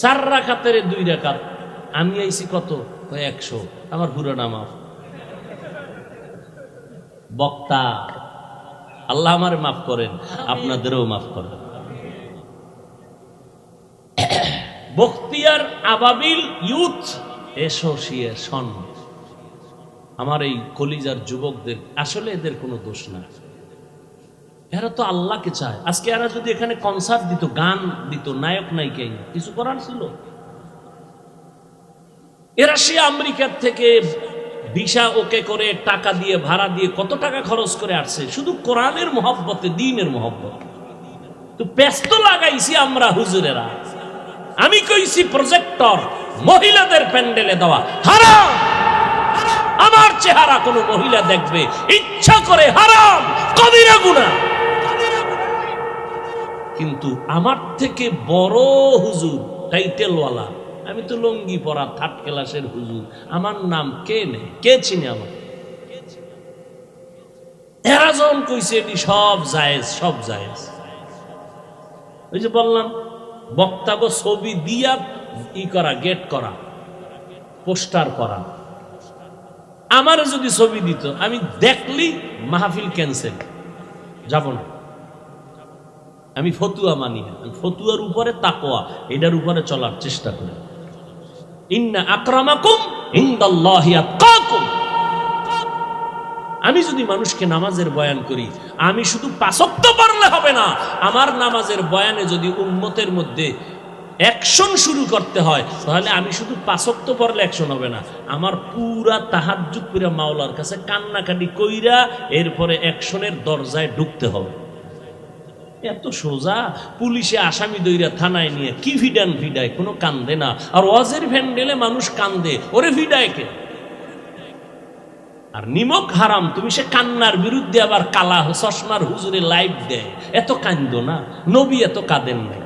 4 রাকাতের 2 রাকাত। আমি আইছি কত? 100। আমার পুরো নামাজ। বক্তা, আল্লাহ আমারে মাফ করেন, আপনাদেরও মাফ করেন। বখতিয়ার আবাবিল ইউথ অ্যাসোসিয়েশন, আমার এই কলিজার যুবকদের, আসলে এদের কোনো দোষ না। এরা তো আল্লাহকে চায়। আজকে এরা যদি এখানে কনসার্ট দিত, গান দিত, নায়ক নায়িকা, কিছু করার ছিল? এরা সে আমেরিকার থেকে ভিসা ওকে করে, টাকা দিয়ে, ভাড়া দিয়ে, কত টাকা খরচ করে আসছে শুধু কোরআনের মহব্বতে, দ্বীনের মহব্বত। তো ব্যস্ত লাগাইছি আমরা হুজুরেরা। আমি কইছি প্রজেক্টর মহিলাদের প্যান্ডেলে দেওয়া হারাম। আমার চেহারা কোন মহিলা দেখবে ইচ্ছা করে, হারাম, কবিরা গুনাহ। কিন্তু আমার থেকে বড় হুজুর, টাইটেলওয়ালা, আমি তো লঙ্গি পরা 3rd ক্লাসের হুজুর, আমার নাম কে নেই, কে চিনে আমার? এরা যখন কইছে এটি সব জায়েজ, সব জায়েজ। ওই যে বললাম, বক্তাগো ছবি দিয়া করা, গেট করা, পোস্টার করা। আমার যদি ছবি দিত, আমি দেখলি মাহফিল ক্যান্সেল, যাব না। আমি ফতুয়া মানি না, ফতুয়ার উপরে তাকওয়া, এটার উপরে চলার চেষ্টা করি। ইন্না আকরামাকুম ইনদাল্লাহি আতকাকুম। আমি যদি মানুষকে নামাজের বয়ান করি, আমি শুধু 5 ওয়াক্ত পড়লে হবে না। আমার নামাজের বয়ানে যদি উম্মতের মধ্যে অ্যাকশন শুরু করতে হয়, তাহলে আমি শুধু 5 ওয়াক্ত পড়লে অ্যাকশন হবে না। আমার পুরা তাহাজ্জুদ পুরা মাওলার কাছে কান্নাকাটি কইরা এরপরে অ্যাকশনের দরজায় ঢুকতে হবে। এত সোজা, পুলিশে আসামি দইরা থানায় নিয়ে কি ভিডান ভিডায়, কোনো কান্দে না। আর ওয়াজের ভ্যান্ডেলে মানুষ কান্দে, ওরে ভিডায় কে? আর নিমক হারাম, তুমি সে কান্নার বিরুদ্ধে আবার কালা চশমার হুজুরে লাইভ দেয়, এত কান্দো না। নবী এত কাঁদেন নাই,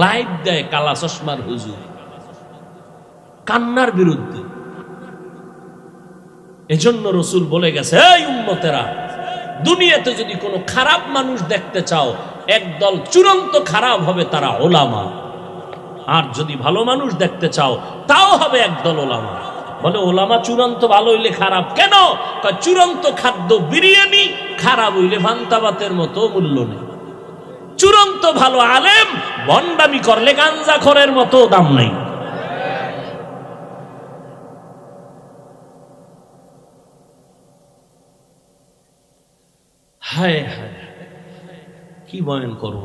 লাইভ দেয় কালা চশমার হুজুর কান্নার বিরুদ্ধে। এজন্য রসুল বলে গেছে, এই উম্মতেরা, দুনিয়াতে যদি কোনো খারাপ মানুষ দেখতে চাও, একদল চূড়ান্ত খারাপ হবে, তারা ওলামা। আর যদি ভালো মানুষ দেখতে চাও, তাও হবে একদল ওলামা। বলে ওলামা চূড়ান্ত ভালো হইলে খারাপ কেন? চূড়ান্ত খাদ্য বিরিয়ানি, খারাপ হইলে ভান্তাবাতের মতো মূল্য নেই। চূড়ান্ত ভালো আলেম ভণ্ডামি করলে গাঞ্জাখোরের মতো দাম নাই। হায় হায়, কি বয়ান করব।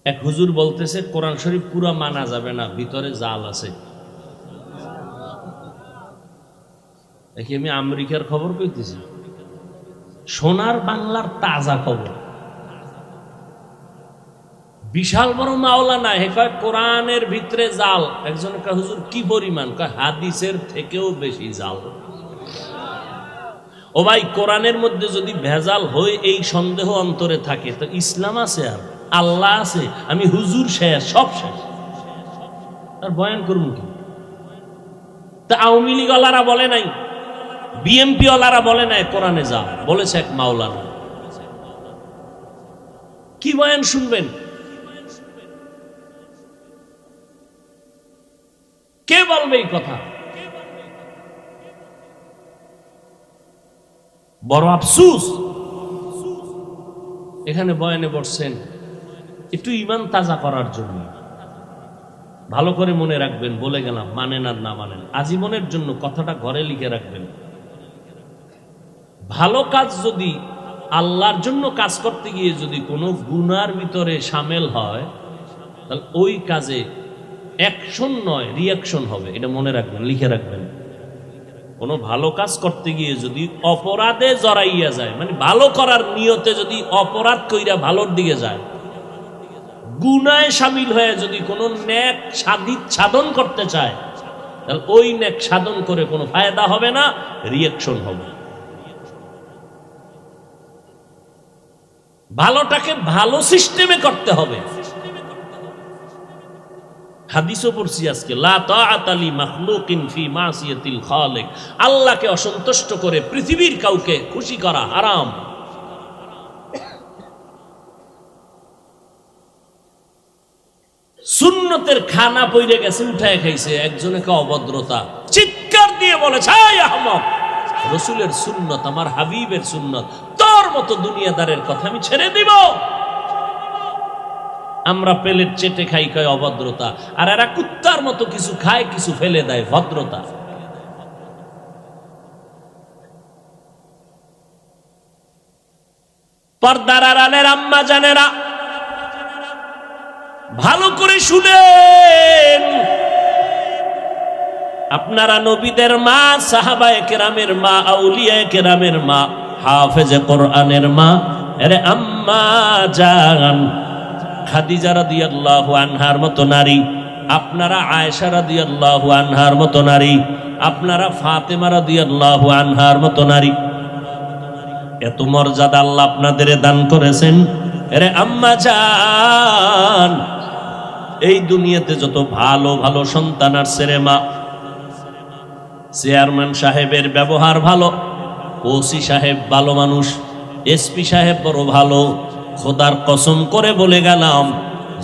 এক হুজুর বলতেছে কোরআন শরীফ পুরা মানা যাবে না, ভিতরে জাল আছে। দেখি আমি আমেরিকার খবর পেতেছি, সোনার বাংলার তাজা খবর। বিশাল বড় মাওলানা, হে কয় কোরআনের ভিতরে জাল। একজন কয় হুজুর কি পরিমাণ? কয় হাদিসের থেকেও বেশি জাল। ও ভাই, কোরআনের মধ্যে যদি ভেজাল হয় এই সন্দেহ অন্তরে থাকে, তো ইসলাম আছে আর আল্লাহ আছে? আমি হুজুর শেষ, সব শেষ, আর বয়ান করবো কি? তা আওয়ামী লীগ ওয়ালারা বলে নাই, বিএমপি ওয়ালারা বলে নাই কোরআনে যা বলেছে এক মাওলানা। কি বয়ান শুনবেন? কে বলবে এই কথা? বড় আফসুস, এখানে বয়ানে বসছেন একটু ইমান তাজা করার জন্য। ভালো করে মনে রাখবেন, বলে গেলাম, মানেন আর না মানেন, আজীবনের জন্য কথাটা ঘরে লিখে রাখবেন। ভালো কাজ যদি আল্লাহর জন্য কাজ করতে গিয়ে যদি কোনো গুনার ভিতরে সামিল হয়, তাহলে ওই কাজে অ্যাকশন নয় রিয়াকশন হবে, এটা মনে রাখবেন, লিখে রাখবেন। কোনো ভালো কাজ করতে গিয়ে যদি অপরাধে জড়াইয়া যায়, মানে ভালো করার নিয়তে যদি অপরাধ কইরা ভালোর দিকে যায়, গুনায় সামিল হয়ে যদি কোনো নেক সাধন করতে চায়, তাহলে ওই নেক সাধন করে কোনো ফায়দা হবে না, রিয়াকশন হবে। ভালোটাকে ভালো সিস্টেমে করতে হবে। হাদিসও পড়ছি আজকে, লা তাআতা লি মাখলুকিন ফি মাসিয়াতিল খালিক। আল্লাহকে অসন্তুষ্ট করে পৃথিবীর কাউকে খুশি করা হারাম। সুন্নতের খানা পইরে গেছে, উঠায় খাইছে, একজনকে অভদ্রতা, চিৎকার দিয়ে বলেছে, এই আহমক, রাসূলের সুন্নত, আমার হাবিবের সুন্নত, তোর মতো দুনিয়াদারের কথা আমি ছেড়ে দিব? আমরা প্লেট চেটে খাই, কয় অভদ্রতা, আর এরা কুত্তার মতো কিছু খায়, কিছু ফেলে দেয়, ভদ্রতা। পর্দার আড়ালের আম্মা জানেরা, ভালো করে শুনেন, আপনারা নবীদের মা, সাহাবায়ে কেরামের মা, আউলিয়ায়ে কেরামের মা, হাফেজে কোরআনের মা, আরে আম্মা জান খাদিজা রাদিয়াল্লাহু আনহার মতো নারী, আপনারা আয়েশা রাদিয়াল্লাহু আনহার মতো নারী, আপনারা ফাতেমা রাদিয়াল্লাহু আনহার মতো নারী, এত মর্যাদা আল্লাহ আপনাদের দান করেছেন। আরে আম্মা জান, এই দুনিয়াতে যত ভালো ভালো সন্তান আর ছেলে মা, চেয়ারম্যান সাহেবের ব্যবহার ভালো, ওসি সাহেব ভালো মানুষ, এসপি সাহেব বড় ভালো, খোদার কসম করে বলে গেলাম,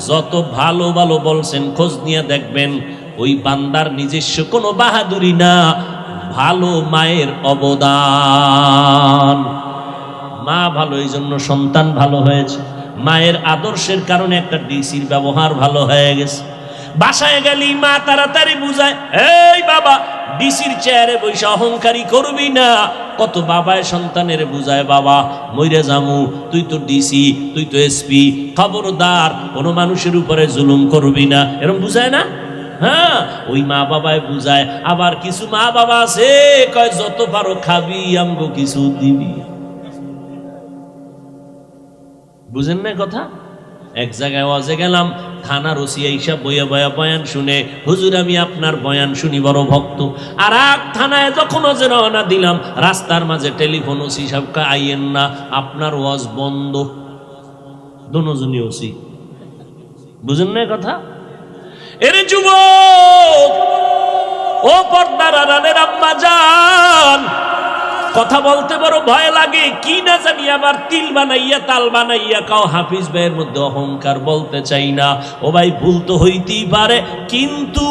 যত ভালো ভালো বলছেন খোঁজ নিয়ে দেখবেন, ওই বান্দার নিজস্ব কোনো বাহাদুরি না, ভালো মায়ের অবদান। মা ভালো, এই জন্য সন্তান ভালো হয়েছে। মায়ের আদর্শের কারণে একটা ডিসির ব্যবহার ভালো হয়ে গেছে। বাসায় গেলি মা তাড়াতাড়ি বুঝায়, এই বাবা, ডিসির চেয়ারে বসে অহংকারী করবি না। কত বাবায় সন্তানের বুঝায়, বাবা মইরে জামু, তুই তো ডিসি, তুই তো এসপি, খবরদার কোনো মানুষের উপরে জুলুম করবি না, এরকম বুঝায় না? হ্যাঁ, ওই মা বাবায় বুঝায়। আবার কিছু মা বাবা আছে, কয় যত পারো খাবি, আমগো কিছু দিবি। বুঝেন না কথা? এক জায়গায় ওয়াজে গেলাম, থানার ওসি এইসব বইয়া বয়া বয়ান শুনে, হুজুর আমি আপনার বয়ান শুনি বড় ভক্ত। আর এক থানায় যখন ওজে রওনা দিলাম, রাস্তার মাঝে টেলিফোন, ওসি সাহেবকে আইয়েন না, আপনার ওয়াজ বন্ধ। দোনোজনই ওসি। বুঝেন না কথা? এর যুবক, ও পর্দার আড়ালের আম্মা জান, কথা বলতে বড় ভয় লাগে, কি না জানি আবার তিল বানাইয়া তাল বানাইয়া কাও হাফিজ ভাইয়ের মধ্যে অহংকার, বলতে চাই না। ও ভাই, ভুল তো হইতেই পারে, কিন্তু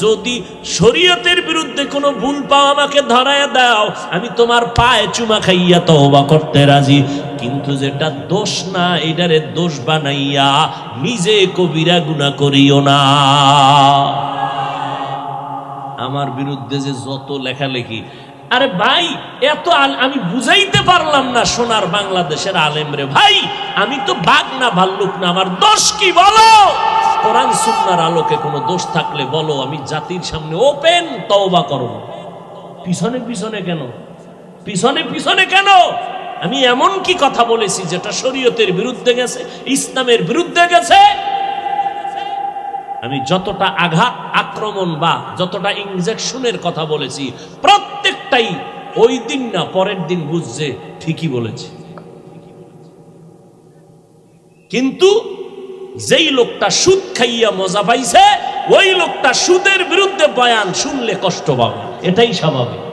যদি শরীয়তের বিরুদ্ধে কোনো ভুল পাও আমাকে ধরায় দাও, আমি তোমার পায়ে চুমা খাইয়া তওবা করতে রাজি। কিন্তু যেটা দোষ না, এটারে দোষ বানাইয়া নিজে কবিরা গুনাহ করিও না। আমার বিরুদ্ধে যে যত লেখালেখি, আরে ভাই এত আমি বুঝাইতে পারলাম না সোনার বাংলাদেশের আলেম রে। ভাই আমি তো বাঘ না ভাল্লুক না, আমার দোষ কি বলো? কোরআন সুন্নাহর আলোকে কোনো দোষ থাকলে বলো, আমি জাতির সামনে ওপেন তওবা করব। পিছনে পিছনে কেন? পিছনে পিছনে কেন? আমি এমন কি কথা বলেছি যেটা শরীয়তের বিরুদ্ধে গেছে, ইসলামের বিরুদ্ধে গেছে? আমি যতটা আঘাত, আক্রমণ বা যতটা ইনজেকশনের কথা বলেছি, প্রত্যেকটাই ওই দিন না পরের দিন বুঝছে ঠিকই বলেছি। কিন্তু যেই লোকটা সুদ খাইয়া মজা পাইছে, ওই লোকটা সুদের বিরুদ্ধে বয়ান শুনলে কষ্ট পাবে, এটাই স্বাভাবিক।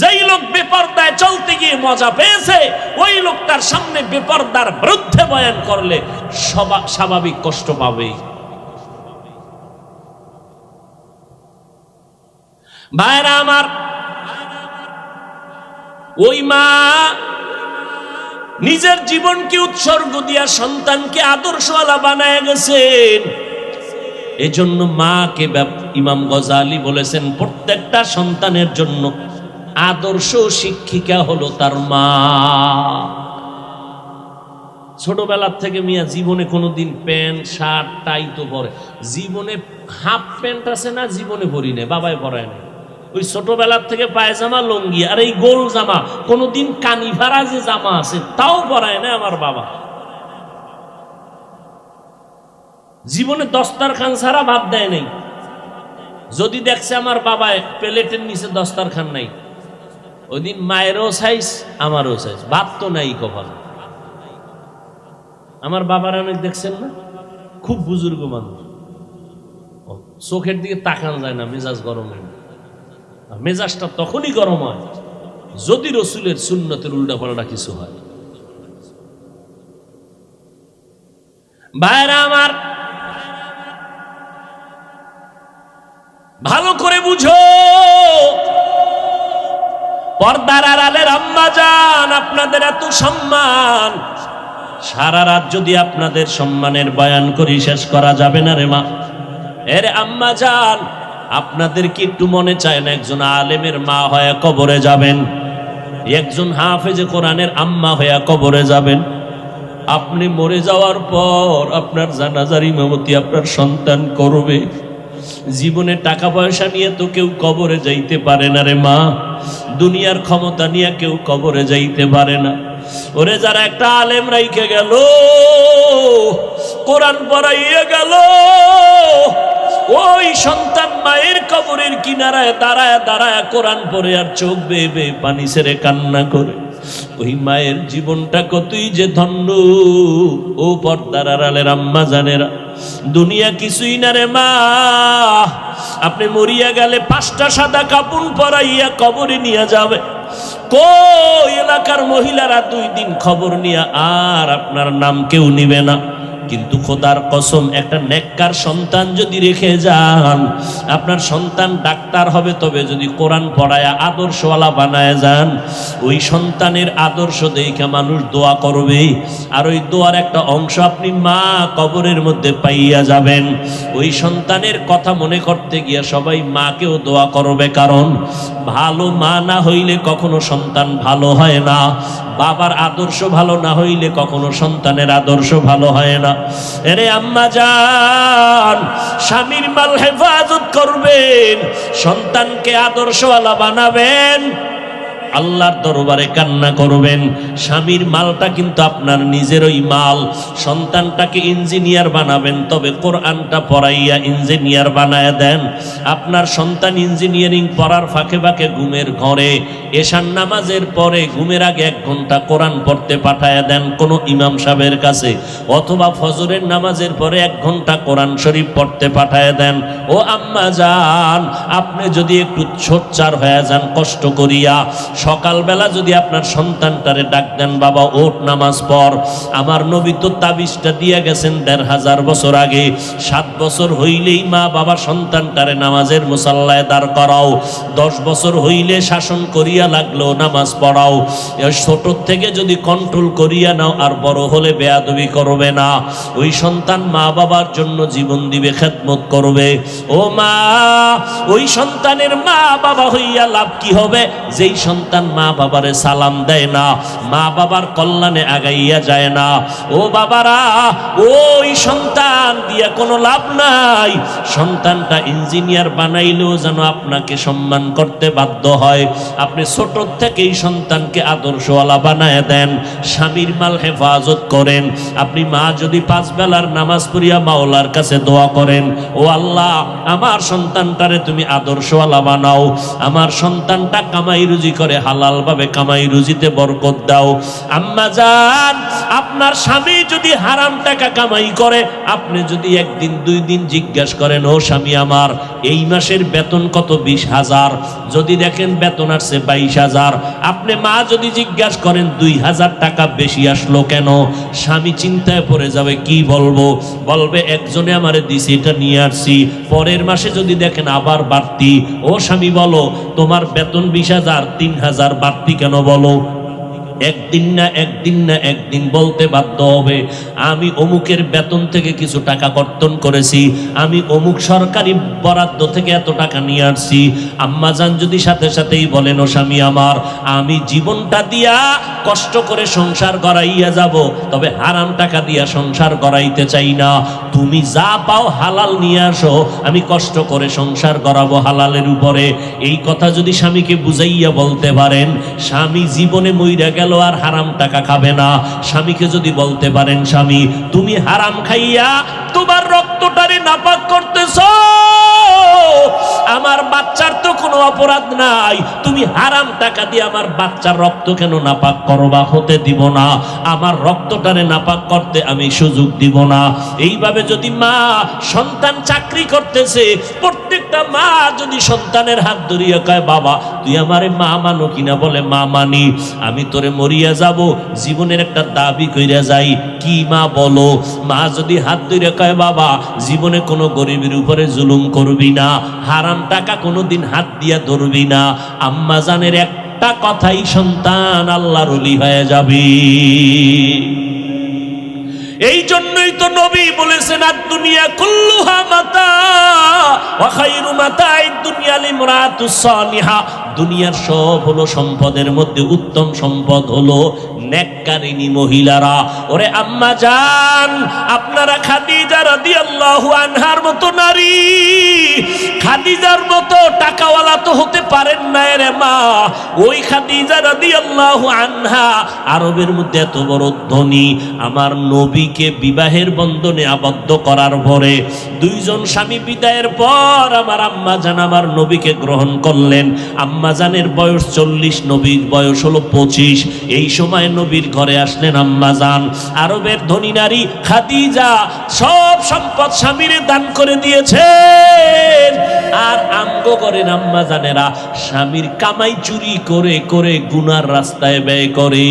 যেই লোক বেপরদায় চলতে গিয়ে মজা পেয়েছে, ওই লোকটার সামনে বেপরদার বিরুদ্ধে বয়ান করলে স্বাভাবিক কষ্ট পাবে। ভাইরা আমার, ওই মা নিজের জীবনকে উৎসর্গ দিয়া সন্তানকে আদর্শওয়ালা বানায় গেছেন। এজন্য মাকে, ইমাম গজালি বলেছেন, প্রত্যেকটা সন্তানের জন্য আদর্শ শিক্ষিকা হলো তার মা। ছোটবেলার থেকে মিয়া জীবনে কোনোদিন প্যান্ট শার্ট টাই তো পরে, জীবনে হাফ প্যান্ট আছে না, জীবনে পরি না, বাবাই পরায় না। ওই ছোটবেলার থেকে পায়জামা লুঙ্গি আর এই গোল জামা, কোনোদিন কানি ভাড়া যে জামা আছে তাও পরায় না আমার বাবা। জীবনে দস্তারখান ছাড়া ভাত দেয় নাই। যদি দেখছে আমার বাবায় প্লেটের নিচে দস্তারখান নাই, ওই দিন মায়েরও সাইজ আমারও সাইজ, ভাত তো নাই কপাল। আমার বাবার অনেক দেখছেন না, খুব বুজুর্গ মানুষ, চোখের দিকে তাকানো যায় না, মেজাজ গরম হয়। মেজাজটা তখনই গরম হয় যদি রসুলের সুন্নতের উল্টা পাল্টা কিছু হয়। ভাইরা আমার, ভালো করে বুঝো, পর্দার আড়ালের আম্মা জান, আপনাদের এত সম্মান, সারা রাত যদি আপনাদের সম্মানের বয়ান করি শেষ করা যাবে না রে মা। এর আম্মা জান, আপনাদের কি একটু মনে চায় না একজন আলেমের মা হয়ে কবরে যাবেন, একজন হাফেজে কোরআনের আম্মা হয়ে কবরে যাবেন? আপনি মরে যাওয়ার পর আপনার জানাজার ইমামতি আপনার সন্তান করবে। জীবনে টাকা পয়সা নিয়ে তো কেউ কবরে যাইতে পারে না রে মা, দুনিয়ার ক্ষমতা নিয়ে কেউ কবরে যাইতে পারে না। ওরে যারা একটা আলেম রাইখে গেল, কোরআন পড়াইয়া গেল, ওই সন্তান মায়ের কবরের কিনারায় দাঁড়ায় দাঁড়ায় কোরআন পড়ে আর চোখ বেয়ে বেয়ে পানি ছেড়ে কান্না করে, ওই মায়ের জীবনটা কতই যে ধন্য। ও পর্দার আড়ালের আম্মা জানেরা, দুনিয়া কিছুই না রে মা। আপনি মরিয়া গেলে 5টা সাদা কাপড় পরাইয়া কবরে নিয়ে যাবে, কই এলাকার মহিলারা 2 দিন খবর নিয়ে আর আপনার নাম কেউ নিবে না। কিন্তু খোদার কসম, একটা নেককার সন্তান যদি রেখে যান, আপনার সন্তান ডাক্তার হবে, তবে যদি কোরআন পড়ায়া আদর্শওয়ালা বানায় যান, ওই সন্তানের আদর্শ দেখে মানুষ দোয়া করবে, আর ওই দোয়ার একটা অংশ আপনি মা কবরের মধ্যে পাইয়া যাবেন। ওই সন্তানের কথা মনে করতে গিয়া সবাই মাকেও দোয়া করবে, কারণ ভালো মা না হইলে কখনো সন্তান ভালো হয় না, বাবার আদর্শ ভালো না হইলে কখনো সন্তানের আদর্শ ভালো হয় না। এরে আম্মা জান, স্বামীর মাল হেফাজত করবেন, সন্তানকে আদর্শওয়ালা বানাবেন। আল্লাহর দরবারে কান্না করবেন। স্বামীর মালটা কিন্তু আপনার নিজেরই মাল। সন্তানটাকে ইঞ্জিনিয়ার বানাবেন, তবে কোরআনটা পড়াইয়া ইঞ্জিনিয়ার বানায় দেন। আপনার সন্তান ইঞ্জিনিয়ারিং পড়ার ফাঁকে ফাঁকে ঘুমের ঘরে এশার নামাজের পরে ঘুমের আগে 1 ঘন্টা কোরআন পড়তে পাঠায় দেন কোনো ইমাম সাহেবের কাছে, অথবা ফজরের নামাজের পরে 1 ঘন্টা কোরআন শরীফ পড়তে পাঠায় দেন। ও আম্মা জান, আপনি যদি একটু সোচ্চার হয়ে যান কষ্ট করিয়া, সকালবেলা যদি আপনার সন্তানটারে ডাক দেন, বাবা ওঠ নামাজ পড়। আমার নবী তো তাবিজটা দিয়ে গেছেন 1500 বছর আগে। 7 বছর হইলেই মা বাবা সন্তানটারে নামাজের মুসাল্লায় দাঁড় করাও, 10 বছর হইলে শাসন করিয়া লাগলো নামাজ পড়াও। ছোট থেকে যদি কন্ট্রোল করিয়া নাও, আর বড় হলে বেয়াদবি করবে না। ওই সন্তান মা বাবার জন্য জীবন দিবে, খেদমত করবে। ও মা, ওই সন্তানের মা বাবা হইয়া লাভ কি হবে? যেই সন্তান মা বাবারে সালাম দেয় না, মা বাবার কল্যাণে আগাইয়া যায় না, ও বাবারা, ওই সন্তান দিয়া কোনো লাভ নাই। সন্তানটা ইঞ্জিনিয়ার বানাইলেও যেন আপনাকে সম্মান করতে বাধ্য হয়। আপনি ছোট থেকেই সন্তানকে আদর্শওয়ালা বানায় দেন, স্বামীর মাল হেফাজত করেন। আপনি মা যদি 5 বেলার নামাজ পড়িয়া মাওলার কাছে দোয়া করেন, ও আল্লাহ আমার সন্তানটারে তুমি আদর্শওয়ালা বানাও, আমার সন্তানটা কামাই রুজি করে হালাল ভাবে কামাই রুজিতে বরকত দাও। আম্মা জান, আপনার স্বামী যদি হারাম টাকা কামাই করে, আপনি যদি 1 দিন 2 দিন জিজ্ঞাসা করেন, ও স্বামী আমার এই মাসের বেতন কত? 20,000। যদি দেখেন বেতন আসছে 22,000, আপনি মা যদি জিজ্ঞাসা করেন 2,000 টাকা বেশি আসলো কেন, স্বামী চিন্তায় পড়ে যাবে। কি বলবো? বলবে একজনে আমারে দিছে, এটা নিয়ে আসছি। পরের মাসে যদি দেখেন আবার বাড়তি, ও স্বামী বলো তোমার বেতন 20,000, 3,000 বাড়তি কেন বলো? একদিন বলতে বাধ্য হবে, আমি অমুকের বেতন থেকে কিছু টাকা কর্তন করেছি, আমি অমুক সরকারি বরাদ্দ থেকে এত টাকা নিয়ে আসছি। আম্মাজান যদি সাথে সাথেই বলেন, ও স্বামী আমার আমি জীবনটা দিয়া কষ্ট করে সংসার গড়াইয়া যাব, তবে হারাম টাকা দিয়া সংসার গড়াইতে চাই না। তুমি যা পাও হালাল নিয়ে আসো, আমি কষ্ট করে সংসার গড়াবো হালালের উপরে। এই কথা যদি স্বামীকে বুঝাইয়া বলতে পারেন, স্বামী জীবনে মইরা গেল আর হারাম টাকা খাবে না। স্বামীকে যদি বলতে পারেন, স্বামী তুমি হারাম খাইয়া তোমার রক্তটারে নাপাক করতেছো, আমার বাচ্চার তো কোনো অপরাধ নাই, তুমি হারাম টাকা দিয়ে আমার বাচ্চার রক্ত কেন নাপাক করবা? হতে দিব না, আমার রক্তটারে নাপাক করতে আমি সুযোগ দিব না। এইভাবে যদি মা, সন্তান চাকরি করতেছে, প্রত্যেকটা মা যদি সন্তানের হাত ধরিয়া কয়, বাবা তুই আমারে মা মানো কিনা? বলে মা মানি। আমি তোরে মরিয়া যাব, জীবনের একটা দাবি কইরা যাই। কি মা বলো? মা যদি হাত ধরে কয়, বাবা জীবনে কোনো গরিবের উপরে জুলুম করবি না, হারাম টাকা কোনোদিন হাত দিয়া ধরবি না, আম্মা জানের একটা কথাই সন্তান আল্লাহর ওলি হয়ে যাবে। এই জন্যই তো নবী বলেছেন, আদ-দুনিয়া কুল্লুহা মাতা ওয়া খায়রু মাতা'id দুনিয়া লিমরাতুস সালিহা। দুনিয়ার সব হলো সম্পদের মধ্যে উত্তম সম্পদ হলো নেককারিনী মহিলারা। ওরে আম্মা জান, আপনারা খাদিজা রাদিয়াল্লাহু আনহার মতো নারী, খাদিজার মতো টাকাওয়ালা তো হতে পারেন না রে মা। ওই খাদিজা রাদিয়াল্লাহু আনহা আরবের মধ্যে এত বড় ধনী, আমার নবীকে বিবাহের বন্ধনে আবদ্ধ করার পরে 2 জন স্বামী বিদায়ের পর আমার আম্মা জান আমার নবীকে গ্রহণ করলেন। আম্মা জানের বয়স 40, নবীর বয়স হলো 25। এই সময় নবীর ঘরে আসলেন আম্মা জান। আরবের ধনী নারী খাদিজা সব সম্পদ স্বামীরে দান করে দিয়েছেন। আর আমগো করেন আম্মা জানেরা স্বামীর কামাই চুরি করে করে গুনার রাস্তায় ব্যয় করে।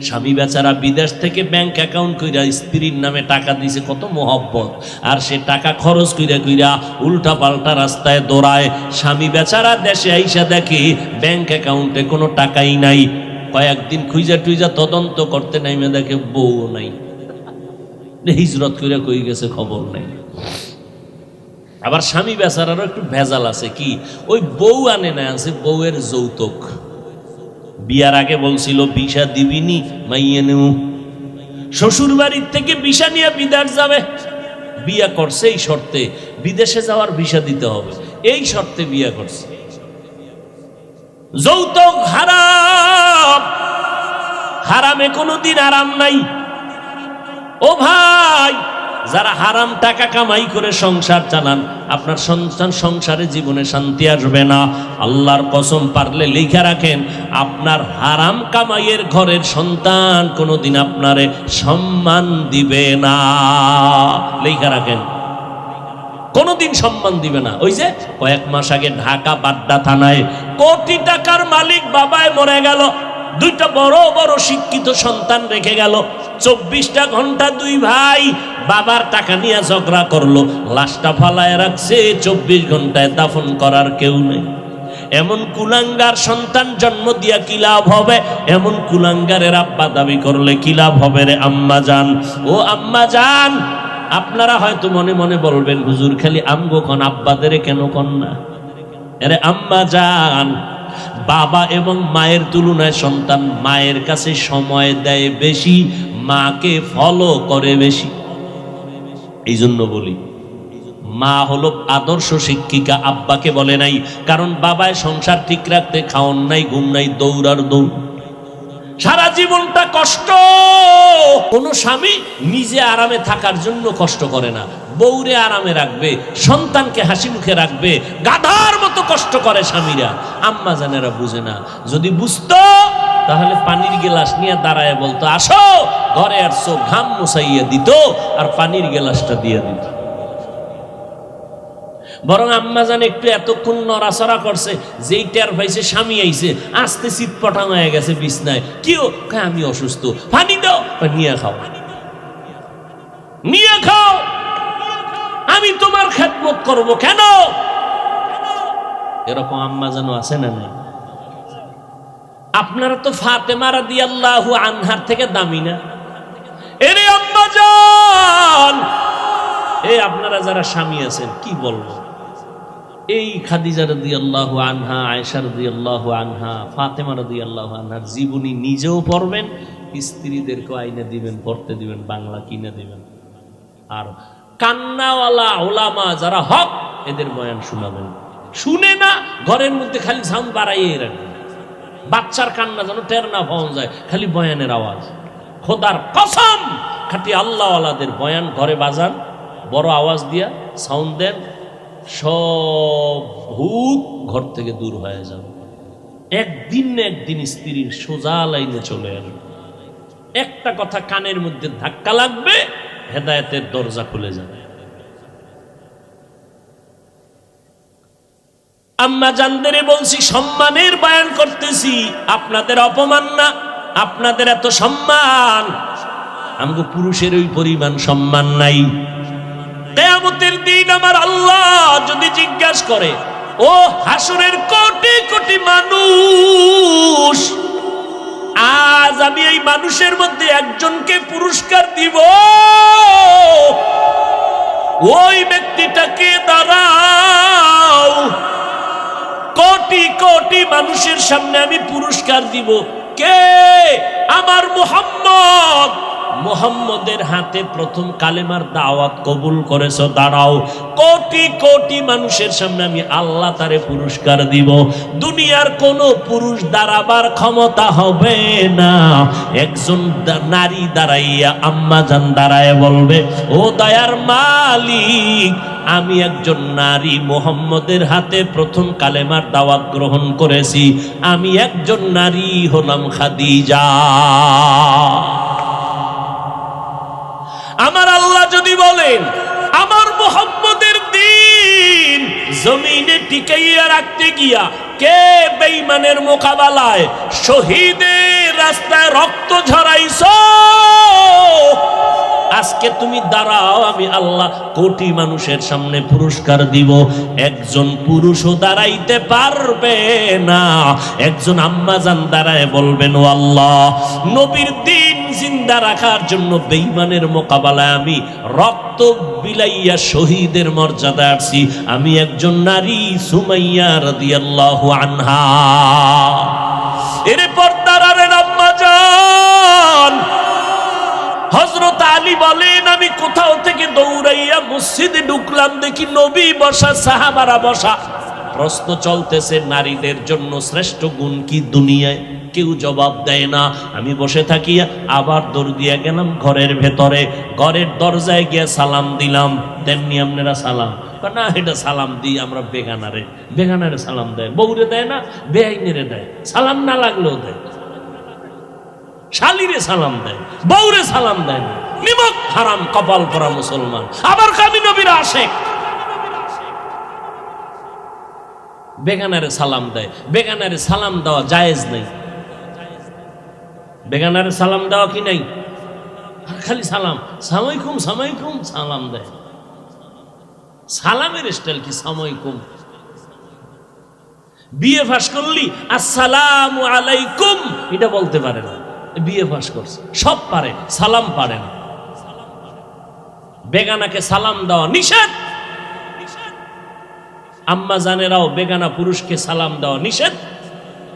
স্বামী বেচারা বিদেশ থেকে ব্যাংক অ্যাকাউন্ট কইরা স্ত্রীর নামে টাকা দিয়েছে, কত মোহব্বত, আর সে টাকা খরচ কইরা কইরা উল্টা পাল্টা রাস্তায় দৌড়ায়। স্বামী বেচারা দেশে আইসা দেখে ব্যাংক অ্যাকাউন্টে কোনো টাকাই নাই। কয়েকদিন খুঁজা টুইজা তদন্ত করতে নাইমে দেখে বউ নাই, হিজরত কইরা কই গেছে খবর নাই। আবার স্বামী বেচারারও একটু ভেজাল আছে, কি ওই বউ আনে না, আছে বউয়ের যৌতুক। বিয়ার আগে বলছিল ভিসা দিবিনি, মাইয়ে নেউ। শ্বশুর বাড়ির থেকে ভিসা নিয়ে বিদেশ যাবে, বিয়া করছে এই শর্তে, বিদেশে যাওয়ার ভিসা দিতে হবে, এই শর্তে বিয়া করছে। যৌতুক হারাম, হারামে কোনোদিন আরাম নাই। ও ভাই, যারা হারাম টাকা কামাই করে সংসার চালান, আপনার সন্তান সংসারে জীবনে শান্তি আসবে না। আল্লাহর কসম, পারলে লিখে রাখেন, আপনার হারাম কামাইয়ের ঘরের সন্তান কোনোদিন আপনারে সম্মান দিবে না। লিখে রাখেন, কোনোদিন সম্মান দিবে না। ওই যে কয়েক মাস আগে ঢাকা বাড্ডা থানায় কোটি টাকার মালিক বাবায় মরে গেল, দুইটা বড় বড় শিক্ষিত সন্তান রেখে গেল। 24টা ঘন্টা দুই ভাই বাবার টাকা নিয়ে ঝগড়া করলো, লাশটা ফালায় রাখছে। 24 ঘন্টায় দাফন করার কেউ নেই। এমন কুলাঙ্গার সন্তান জন্ম দিয়া কি লাভ হবে? এমন কুলাঙ্গারের আব্বা দাবি করলে কি লাভ হবে রে আম্মা জান? ও আম্মা জান, আপনারা হয়তো মনে মনে বলবেন, হুজুর খালি আমগো কোন, আব্বাদের কেন কন না? আরে আম্মা জান, বাবা এবং মায়ের তুলনায় সন্তান মায়ের কাছে সময় দেয় বেশি, মাকে ফলো করে বেশি। এই জন্য বলি, মা হলো আদর্শ শিক্ষিকা, আব্বাকে বলে নাই। কারণ বাবায় সংসার ঠিক রাখতে খাওন নাই, ঘুম নাই, দৌড়ার দৌড়, সারা জীবনটা কষ্ট। কোন স্বামী নিজে আরামে থাকার জন্য কষ্ট করে না, বউরে আরামে রাখবে, সন্তানকে হাসি মুখে রাখবে, গাধার মতো কষ্ট করে স্বামীরা। আম্মা জানেরা বুঝে না। যদি বুঝতো তাহলে পানির গেলাস নিয়ে দাঁড়ায় বলতো, আসো ঘরে আসছো, ঘাম মুছাইয়া দিত আর পানির গেলাসটা দিয়ে দিত। বরং আম্মা জান একটু এতক্ষণ নড়াচড়া করছে, যেই টের পাইছে স্বামী আইছে, আস্তে চিৎপটাং হয়ে গেছে বিছনায়। কেউ আমি অসুস্থ, পানি দাও, নিয়ে খাও, নিয়ে খাও, আমি তোমার খেদমত করব কেন? এরকম আম্মা জানো আছে না নাই? আপনারা তো ফাতেমা রাদিয়াল্লাহু আনহার থেকে দামি না? এরে আম্মা জান, এই আপনারা যারা স্বামী আছেন, কি বলবো, এই খাদিজা রাদিয়াল্লাহু আনহা, আয়েশা রাদিয়াল্লাহু আনহা, ফাতেমা রাদিয়াল্লাহু আনহার জীবনী নিজেও পড়বেন, স্ত্রীদেরকে আইনে দিবেন, পড়তে দিবেন, বাংলা কিনে দিবেন। আর কান্নাওয়ালা ওলামা যারা হক, এদের বয়ান শোনাবেন। শুনে না, ঘরের মধ্যে খালি সাউন্ড বাড়াইয়ে রাখবেন, বাচ্চার কান্না যেন টের না পাওয়া যায়, খালি বয়ানের আওয়াজ। খোদার কসম, খাঁটি আল্লাহওয়ালাদের বয়ান ঘরে বাজান, বড় আওয়াজ দিয়া সাউন্ড দেন, সব ভূত ঘর থেকে দূর হয়ে যাবে। একদিন না একদিন স্ত্রীর সোজা লাইনে চলে আসবে। একটা কথা কানের মধ্যে ধাক্কা লাগবে, হেদায়েতের দরজা খুলে যাবে। আম্মা জানদেরে বলছি, সম্মানের বয়ান করতেছি, আপনাদের অপমান না, আপনাদের এত সম্মান। আমগো পুরুষের ওই পরিমাণ সম্মান নাই। কিয়ামতের দিন আমার আল্লাহ যদি জিজ্ঞাসা করে, ও হাসরের কোটি কোটি মানুষ, আজ আমি এই মানুষের মধ্যে একজনকে পুরস্কার দিব, ওই ব্যক্তিটাকে দাঁড়াও, কোটি কোটি মানুষের সামনে আমি পুরস্কার দিব। কে? আমার মুহাম্মদ। মুহাম্মদের হাতে প্রথম কালেমার দাওয়াত কবুল করেছো, দাঁড়াও। কোটি কোটি মানুষের সামনে আমি আল্লাহ তারে পুরস্কার দিব। দুনিয়ার কোন পুরুষ দাঁড়াবার ক্ষমতা হবে না। একজন নারী দাঁড়াইয়া, আম্মা জান দাঁড়ায় বলবে, ও দয়ার মালিক, আমি একজন নারী মুহাম্মদের হাতে প্রথম কালেমার দাওয়াত গ্রহণ করেছি, আমি একজন নারী হলাম খাদিজা। আমার আল্লাহ যদি বলেন, আমার মুহাম্মদের দ্বীন জমিনে টিকাইয়া রাখতে গিয়া কে বেঈমানের মোকাবেলায় শহীদের রাস্তায় রক্ত ঝরাইছো, আজকে তুমি দাঁড়াও, আমি আল্লাহ কোটি মানুষের সামনে পুরস্কার দিব। একজন পুরুষও দাঁড়াইতে পারবে না। একজন আম্মা জান দাঁড়ায় বলবেন, ও আল্লাহ, নবীর দ্বীন জিন্দা রাখার জন্য বেঈমানের মোকাবেলায় আমি রক্ত বিলাইয়া শহীদের মর্যাদা আসছি, আমি একজন নারী, সুমাইয়া রাদিয়াল্লাহু আনহা। এর পর্দার আম্মা জান হযরত আলী বলেন, আমি কোথাও থেকে দৌড়াইয়া মসজিদে ঢুকলাম, দেখি নবী বসা, সাহাবারা বসা, প্রশ্ন চলতেছে নারীদের জন্য শ্রেষ্ঠ গুণ কি দুনিয়ায়, কেউ জবাব দেয় না। আমি বসে থাকি, আবার দৌড় দিয়ে গেলাম ঘরের ভেতরে, ঘরের দরজায় গিয়ে সালাম দিলাম। তেমনি আপনারা সালাম না, এটা সালাম দিই আমরা বেগানারে সালাম দেয়, বউরে দেয় না, বেআইনেরে দেয়, সালাম না লাগলেও দেয়, শালিরে সালাম দেয়, বউরে সালাম দেয় না। নিমক হারাম কপাল পরা মুসলমান। আবার কামি নবীর আশেক, বেগানারে সালাম দেয়। বেগানারে সালাম দেওয়া জায়েজ নেই। বেগানারে সালাম দেওয়া কি নাই? খালি সালাম, সালামালাইকুম সালামালাইকুম সালাম দেয়। সালামের স্টাইল কি সালামালাইকুম? বিএ পাস করলি আসসালামু আলাইকুম এটা বলতে পারে না, বিএ পাস করছে, সব পারে, সালাম পারে না। বেগানাকে সালাম দেওয়া নিষেধ। আম্মা জানেরাও বেগানা পুরুষকে সালাম দেওয়া নিষেধ।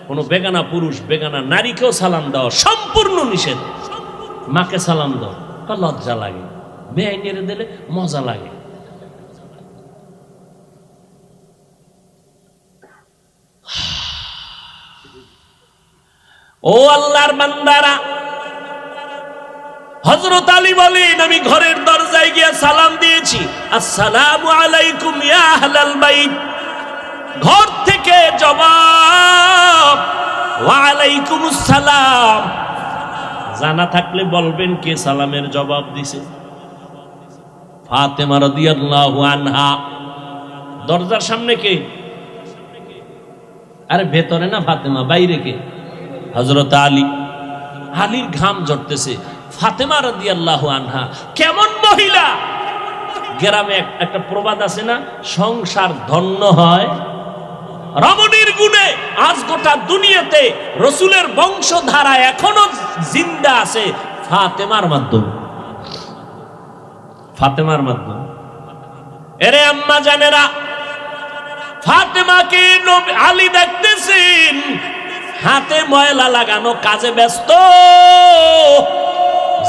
কোন বেগানা পুরুষ বেগানা নারীকেও সালাম দেওয়া সম্পূর্ণ নিষেধ। মাকে সালাম দাও, লজ্জা লাগে, বেআইনেরে দিলে মজা লাগে। ও আল্লাহর বান্দারা, হযরত আলী বলেন আমি ঘরের দরজায় গিয়ে সালাম দিয়েছি, আসসালামু আলাইকুম ইয়া আহলাল বাইত। ঘর থেকে জবাব ওয়া আলাইকুমুস সালাম। জানা থাকলে বলবেন কে সালামের জবাব দিছে। ফাতেমা রাদিয়াল্লাহু আনহা। দরজার সামনে কে? আরে ভেতরে না ফাতেমা, বাইরে কে? হযরত আলী। আলীর ঘাম ঝরতেছে। ফাতেমা রাদিয়াল্লাহু আনহা কেমন মহিলা! গ্রামে একটা প্রবাদ আছে না, সংসার ধন্য হয় রমণীর গুণে। আজ গোটা দুনিয়াতে রসুলের বংশধারা এখনো জিন্দা আছে ফাতেমার মাধ্যমে। ফাতেমার মাধ্যমে। এরে আম্মা জানেরা, ফাতেমাকে আলী দেখতেছেন হাতে ময়লা লাগানো, কাজে ব্যস্ত।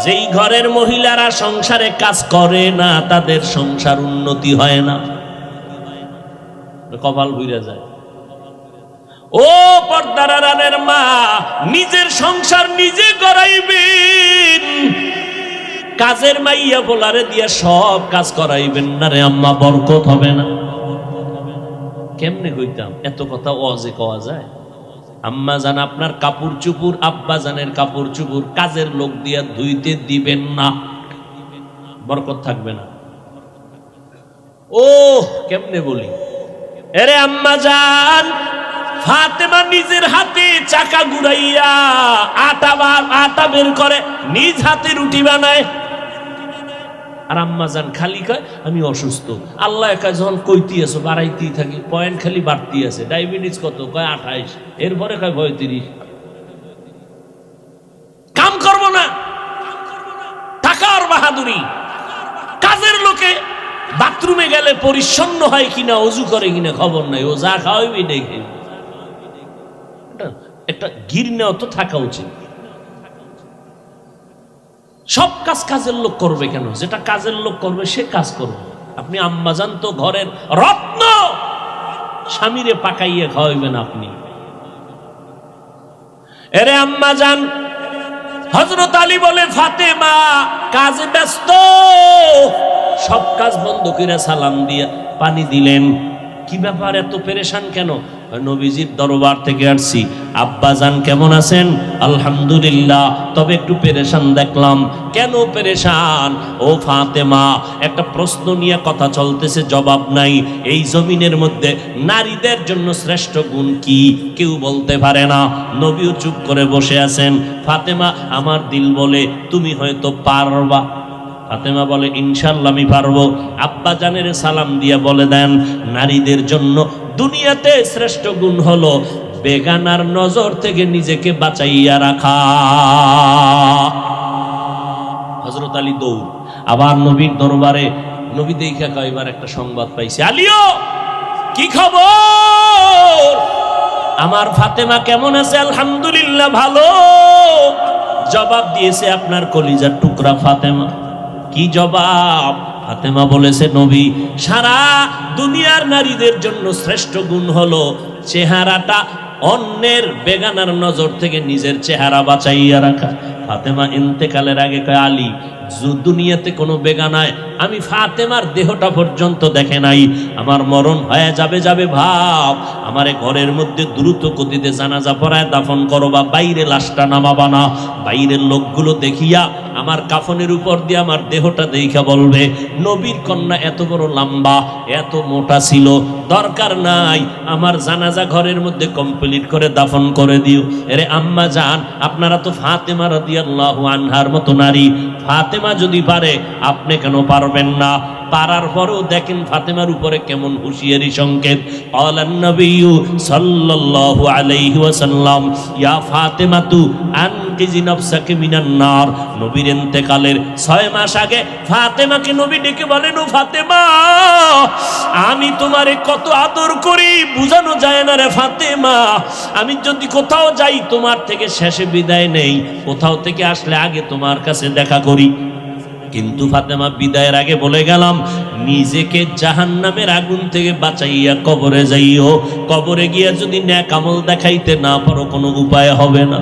যেই ঘরের মহিলারা সংসারে কাজ করে না তাদের সংসার উন্নতি হয় না, কপাল ভুইরা যায়। ও পর্দার আড়ালের মা, নিজের সংসার নিজে করাইবেন, কাজের মাইয়া বলারে দিয়ে সব কাজ করাইবেন না রে আম্মা, বরকত হবে না। কেমনে কইতাম এত কথা ওয়াজে কওয়া যায়? আম্মা জান আপনার কাপড় চুপুর, আব্বা জানের কাপড় চুপুর কাজের লোক দিয়া ধুইতে দিবেন না, বরকত থাকবে না। ও কেমনে বলি, এরে আম্মা জান, ফাতেমা নিজের হাতে চাকা ঘুরাইয়া আটা বের করে, নিজ হাতে রুটি বানায়। আর আম্মা জান খালি কয় আমি অসুস্থ। আল্লাহ একা যখন কইতি আছো বাড়াইতেই থাকি, পয়েন্ট খালি বাড়তি আছে। ডায়াবেটিস কত? কয় 28, এরপরে কয় 35। কাম করবো না, টাকার বাহাদুরি। কাজের লোকে বাথরুমে গেলে পরিচ্ছন্ন হয় কিনা, অজু করে কিনা খবর নাই, ও যা খাওয়াইবি দেখে। একটা গিরনেও তো থাকা উচিত। সব কাজ কাজের লোক করবে কেন? যেটা কাজের লোক করবে সে কাজ করবে। আপনি আম্মাজান তো ঘরের রত্ন, স্বামীরে পাকাইয়ে খাওয়াইবেন আপনি। এরে আম্মাজান, হযরত আলী বলে ফাতেমা কাজে ব্যস্ত, সব কাজ বন্ধ করে সালাম দিয়ে পানি দিলেন। কি ব্যাপার এত পেরেশান কেন? নবীজির দরবার থেকে আসছি, আব্বাজান কেমন আছেন? আলহামদুলিল্লাহ, তবে একটু পেরেশান দেখলাম। কেন পেরেশান? ও ফাতেমা, একটা প্রশ্ন নিয়ে কথা চলতেছে, জবাব নাই। এই জমিনের মধ্যে নারীদের জন্য শ্রেষ্ঠ গুণ কি কেউ বলতে পারে না। নবীও চুপ করে বসে আছেন। ফাতেমা আমার দিল বলে তুমি হয়তো পারবা। ফাতেমা বলে ইনশাআল্লাহ আমি পারবো। আব্বা জানের সালাম দিয়ে বলে দেন নারীদের জন্য দুনিয়াতে শ্রেষ্ঠ গুণ হলো বেগানার নজর থেকে নিজেকে বাঁচাইয়া রাখা। হযরত আলী দৌড় আবার নবীর দরবারে। নবী দেখা কয়বার একটা সংবাদ পাইছে, আলীও কি খবর? আমার ফাতেমা কেমন আছে? আলহামদুলিল্লাহ ভালো। জবাব দিয়েছে আপনার কলিজার টুকরা ফাতেমা। কি জবাব? ফাতেমা বলেছে, নবী, সারা দুনিয়ার নারীদের জন্য শ্রেষ্ঠ গুণ হলো চেহারাটা অন্যের বেগানার নজর থেকে নিজের চেহারা বাঁচাইয়া রাখা। ফাতেমা ইন্তেকালের আগে কয়, আলী, দুনিয়াতে কোনো বেগানায় আমি ফাতেমার দেহটা পর্যন্ত দেখে নাই, আমার মরণ হয়ে যাবে ভাব, আমারে ঘরের মধ্যে দ্রুত গতিতে জানাজা পড়ায় দাফন করো, বা বাইরে লাশটা নামাবা না। বাইরের লোকগুলো দেখিয়া আমার কাফনের উপর দিয়ে আমার দেহটা দেখা বলবে, নবীর কন্যা এত বড় লম্বা, এত মোটা ছিল, দরকার নাই, আমার জানাজা ঘরের মধ্যে কমপ্লিট করে দাফন করে দিও। এরে আম্মা জান, আপনারা তো ফাতেমা রাদিয়াল্লাহু আনহার মতো নারী, ফাতেমা যদি পারে আপনি কেন পারবেন না? পারার পরেও দেখেন ফাতেমার উপরে কেমন হুঁশিয়ারি সংকেত। আলান নবিয়্যু সাল্লাল্লাহু আলাইহি ওয়াসাল্লাম, ইয়া ফাতেমাতু আনকিজি নাফসাকি মিনান নার। নবীর ইন্তেকালের 6 মাস আগে ফাতেমাকে নবী ডেকে বলেন, ও ফাতেমা, আমি তোমারে কত আদর করি, বুঝানো যায় না রে ফাতেমা। আমি যদি কোথাও যাই তোমার থেকে শেষে বিদায় নেই, কোথাও থেকে আসলে আগে তোমার কাছে দেখা করি। কিন্তু ফাতেমা বিদায়ের আগে বলে গেলাম, নিজেকে জাহান্নামের আগুন থেকে বাঁচাইয়া কবরে যাইও। কবরে গিয়া যদি নেক আমল দেখাইতে না পারো, কোনো উপায় হবে না।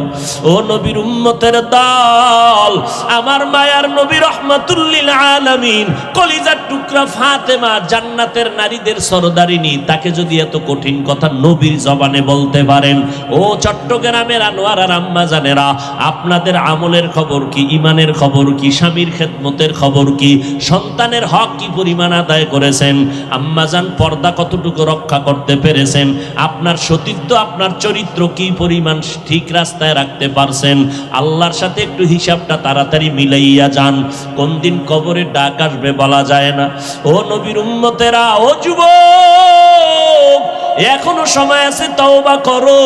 ও নবীর উম্মতের দল, আমার মায়ার নবী রাহমাতুল লিল আলামিন, কলিজার টুকরা ফাতেমা, জান্নাতের নারীদের সরদারিনী, তাকে যদি এত কঠিন কথা নবীর জবানে বলতে পারেন, ও চট্টগ্রামের আনোয়ার আর আম্মা জানেরা, আপনাদের আমলের খবর কি, ইমানের খবর কি, স্বামীর খেদমতের খবর কি, সন্তানের হক কি পরিমাণ আদায় করেছেন, আম্মাজান পর্দা কতটুকু রক্ষা করতে পেরেছেন, আপনার সতীত্ব, আপনার চরিত্র কি পরিমাণ ঠিক রাস্তায় রাখতে পারছেন, আল্লাহর সাথে একটু হিসাবটা তাড়াতাড়ি মিলাইয়া যান। কোন দিন কবরে ডাক আসবে বলা যায় না। ও নবীর উম্মতেরা, ও যুবক, এখনো সময় আছে, তওবা করো।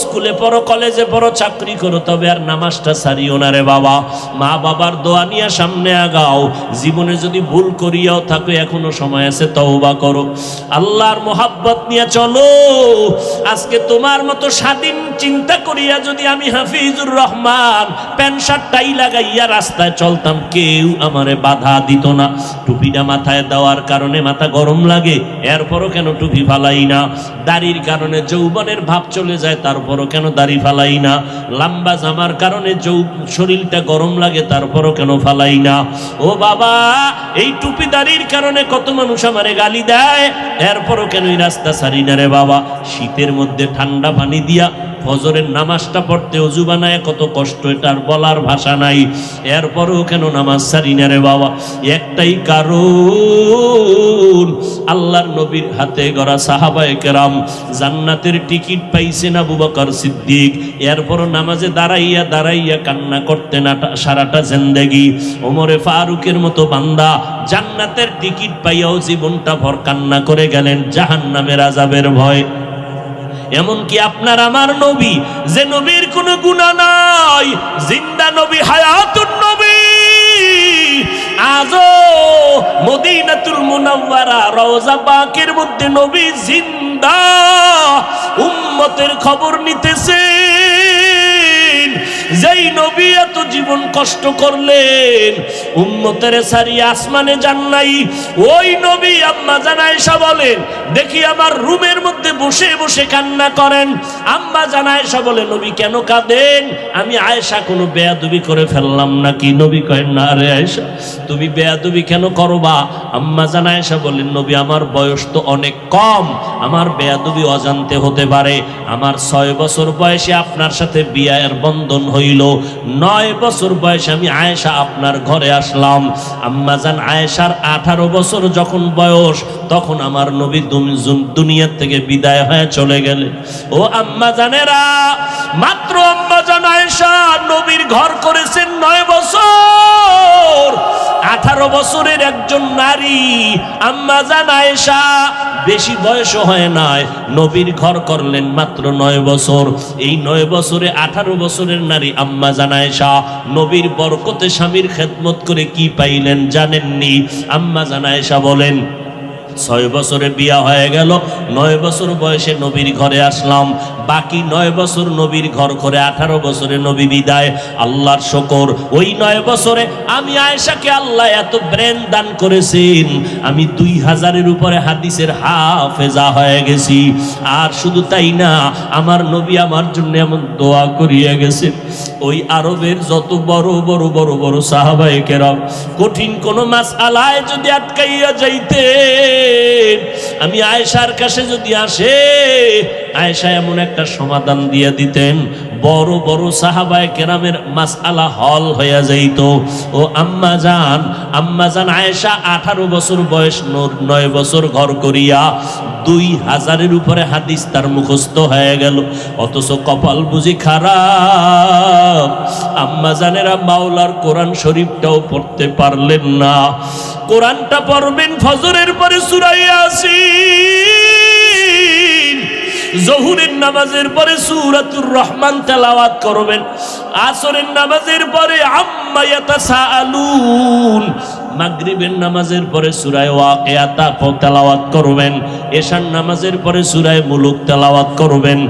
স্কুলে পড়ো, কলেজে পড়ো, চাকরি করো, তবে আর নামাজটা ছাড়িও না রে বাবা। মা বাবার দোয়া নিয়ে সামনে আগাও। জীবনে যদি ভুল করিয়াও থাকো, এখনো সময় আছে, তওবা করো। আল্লাহর মোহাব্বত নিয়ে চলো। আজকে তোমার মতো স্বাধীন চিন্তা করিয়া যদি আমি Hafizur Rahman pant shirt tie লাগাইয়া রাস্তায় চলতাম, কেউ আমারে বাধা দিত না। টুপিটা মাথায় দেওয়ার কারণে মাথা গরম লাগে, এরপরও কেন টুপি ফালাই না? দাড়ির কারণে যৌবনের ভাব চলে যায়, তারপরও কেন দাড়ি ফালাই না? লম্বা জামার কারণে শরীরটা গরম লাগে, তারপরও কেন ফালাই না? ও বাবা, এই টুপি দাড়ির কারণে কত মানুষ আমারে গালি দেয়, এরপরও কেন এই রাস্তা ছাড়ি না রে বাবা? শীতের মধ্যে ঠান্ডা পানি দিয়া ফজরের নামাজটা পড়তে ওযু বানায় কত কষ্ট, এটার বলার ভাষা নাই, এরপরও কেন নামাজ ছাড়ি না রে বাবা? একটাই কারণ, আল্লাহর নবীর হাতে গড়া সাহাবায়ে কেরাম জান্নাতের টিকিট পাইছেন আবু বকর সিদ্দিক, এরপরও নামাজে দাঁড়াইয়া দাঁড়াইয়া কান্না করতেন সারাটা জিন্দেগি। ওমরে ফারুকের মতো বান্দা জান্নাতের টিকিট পাইয়াও জীবনটা ভর কান্না করে গেলেন জাহান্নামের আযাবের ভয়। এমনকি আপনার আমার নবী, যে নবীর কোনো গুনাহ নাই, জিন্দা নবী, হায়াতুন নবী, আজও মদিনাতুল মুনাওয়ারা রওজা পাকের মধ্যে নবী জিন্দা, উম্মতের খবর নিতেছেন। যেই নবী এত জীবন কষ্ট করলেন, উম্মতের সারিয়া আসমানে যান নাই, ওই নবী আম্মা জান আয়েশা বলেন, দেখি আমার রুমের মধ্যে বসে বসে কান্না করেন। আম্মা জান আয়েশা বলে, নবী কেন কাঁদেন? আমি আয়েশা কোনো বেয়াদবি করে ফেললাম নাকি? নবী কয়, না রে আয়েশা, তুমি বেয়াদবি কেন করবা? আম্মা জান আয়েশা বলেন, নবী আমার বয়স তো অনেক কম, আমার বেয়াদবি অজান্তে হতে পারে। আমার 6 বছর বয়সে আপনার সাথে বিয়ের বন্ধন হইল, 9 বছর বয়সে আমি আয়েশা আপনার ঘরে আসলাম। আম্মা জান আয়েশার 18 বছর যখন বয়স, তখন আমার নবী দুনিয়া থেকে বিদায় হয়ে চলে গেলেন। ও আম্মা জানেরা, মাত্র আম্মা জান আয়েশা নবীর ঘর করেছেন 9 বছর। 18 বছরের একজন নারী আম্মা জান আয়েশা, বেশি বয়স হয় নাই, নবীর ঘর করলেন মাত্র 9 বছর। এই 9 বছরে 18 বছরের নারী আম্মা জান আয়েশা নবীর বরকতে স্বামীর খেদমত করে কি পাইলেন জানেননি? আম্মা জান আয়েশা বলেন, 6 বছরে বিয়া হয়ে গেল, 9 বছর বয়সে নবীর ঘরে আসলাম, বাকি 9 বছর নবীর ঘর করে 18 বছরে নবী বিদায়। আল্লাহর শুকর, ওই 9 বছরে আমি আয়েশাকে আল্লাহ এত ব্রেন দান করেছেন, আমি 2000-এর উপরে হাদিসের হাফেজা হয়ে গেছি। আর শুধু তাই না, আমার নবী আমার জন্য এমন দোয়া করিয়া গেছেন, ওই আরবের যত বড় বড় বড় বড় সাহাবায়ে কেরাম কঠিন কোন মাসআলায় যদি আটকাইয়া যাইতে, আমি আয়েশার কাছে যদি আসে, আয়েশা এমন একটা সমাধান দিয়ে দিতেন, বড় বড় সাহাবায়ে কেরামের মাসআলা হল হইয়া যাইত। ও আম্মা জান আয়েশা 18 বছর বয়স, 9 বছর ঘর করিয়া 2000-এর উপরে হাদিস তার মুখস্থ হয়ে গেল। অথচ কপাল বুঝি খারাপ, আম্মা জানেরা মাওলার কোরআন শরীফটাও পড়তে পারলেন না। কোরআনটা পড়বেন ফজরের পরে সূরা ইয়াসিন, জোহরের নামাজের পরে সূরাতুর রহমান তেলাওয়াত করবেন, আসরের নামাজের পরে আম্মা ইয়াতাসাআলুন, মাগরিবের নামাজের পরে সূরা ওয়াকিয়া তেলাওয়াত করবেন, এশার নামাজের পরে সূরা মুলুক তেলাওয়াত করবেন।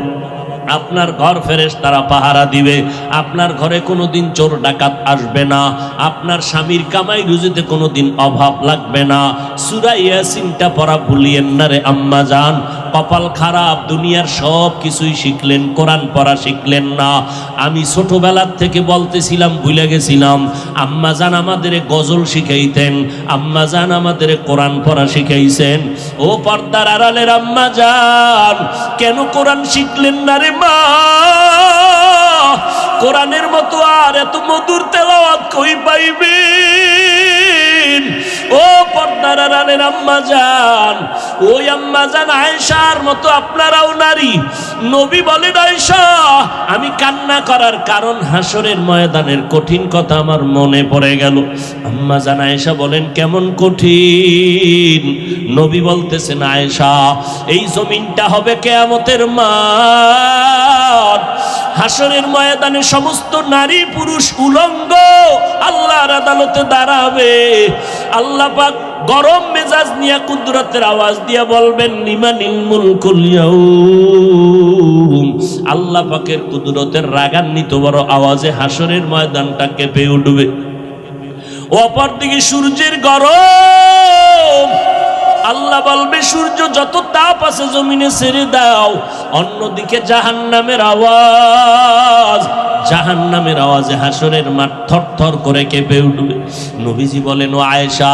আপনার ঘর ফেরেশতারা পাহারা দিবে, আপনার ঘরে কোনোদিন চোর ডাকাত আসবে না, আপনার স্বামীর কামাই রুজিতে কোনোদিন অভাব লাগবে না। সূরা ইয়াসিনটা পড়া ভুলিয়েন না রে আম্মা জান। কপাল খারাপ, দুনিয়ার সব কিছুই শিখলেন, কোরআন পড়া শিখলেন না। আমি ছোটবেলার থেকে বলতেছিলাম, ভুলে গেছিলাম, আম্মা জান আমাদের গজল শিখাইতেন, আম্মা জান আমাদের কোরআন পড়া শিখাইছেন। ও পর্দার আড়ালের আম্মা জান, কেন কোরআন শিখলেন না রে মা? কোরআনের মতো আর এত মধুর তেলাওয়াত কই পাইবেন? ও পর্দার আড়ালের আম্মা জান, ওই আম্মা জান আয়েশার মতো আপনারাও নারী। নবী বলেন, আয়েশা আমি কান্না করার কারণ হাসরের ময়দানের কঠিন কথা আমার মনে পড়ে গেল। আম্মা জান আয়েশা বলেন, কেমন কঠিন? নবী বলতেছেন, আয়েশা এই জমিনটা হবে কিয়ামতের মাঠ, হাসরের ময়দানে সমস্ত নারী পুরুষ উলঙ্গ আল্লাহর আদালতে দাঁড়াবে। আল্লাহ পাক গরম মেজাজ নিয়ে কুদরতের আওয়াজ দিয়া বলবেন, লিমানিল মুলকুল ইয়াউম। আল্লাহ পাকের কুদরতের রাগান্বিত বড় আওয়াজে হাসরের ময়দানটা কেঁপে উঠবে। অপরদিকে সূর্যের গরম, আল্লাহ বলবে সূর্য যত তাপ আছে জমিনে ছেড়ে দাও। অন্যদিকে জাহান্নামের আওয়াজ, জাহান্নামের আওয়াজে হাসরের মাঠ থরথর করে কেঁপে উঠবে। নবীজি বলেন, ও আয়েশা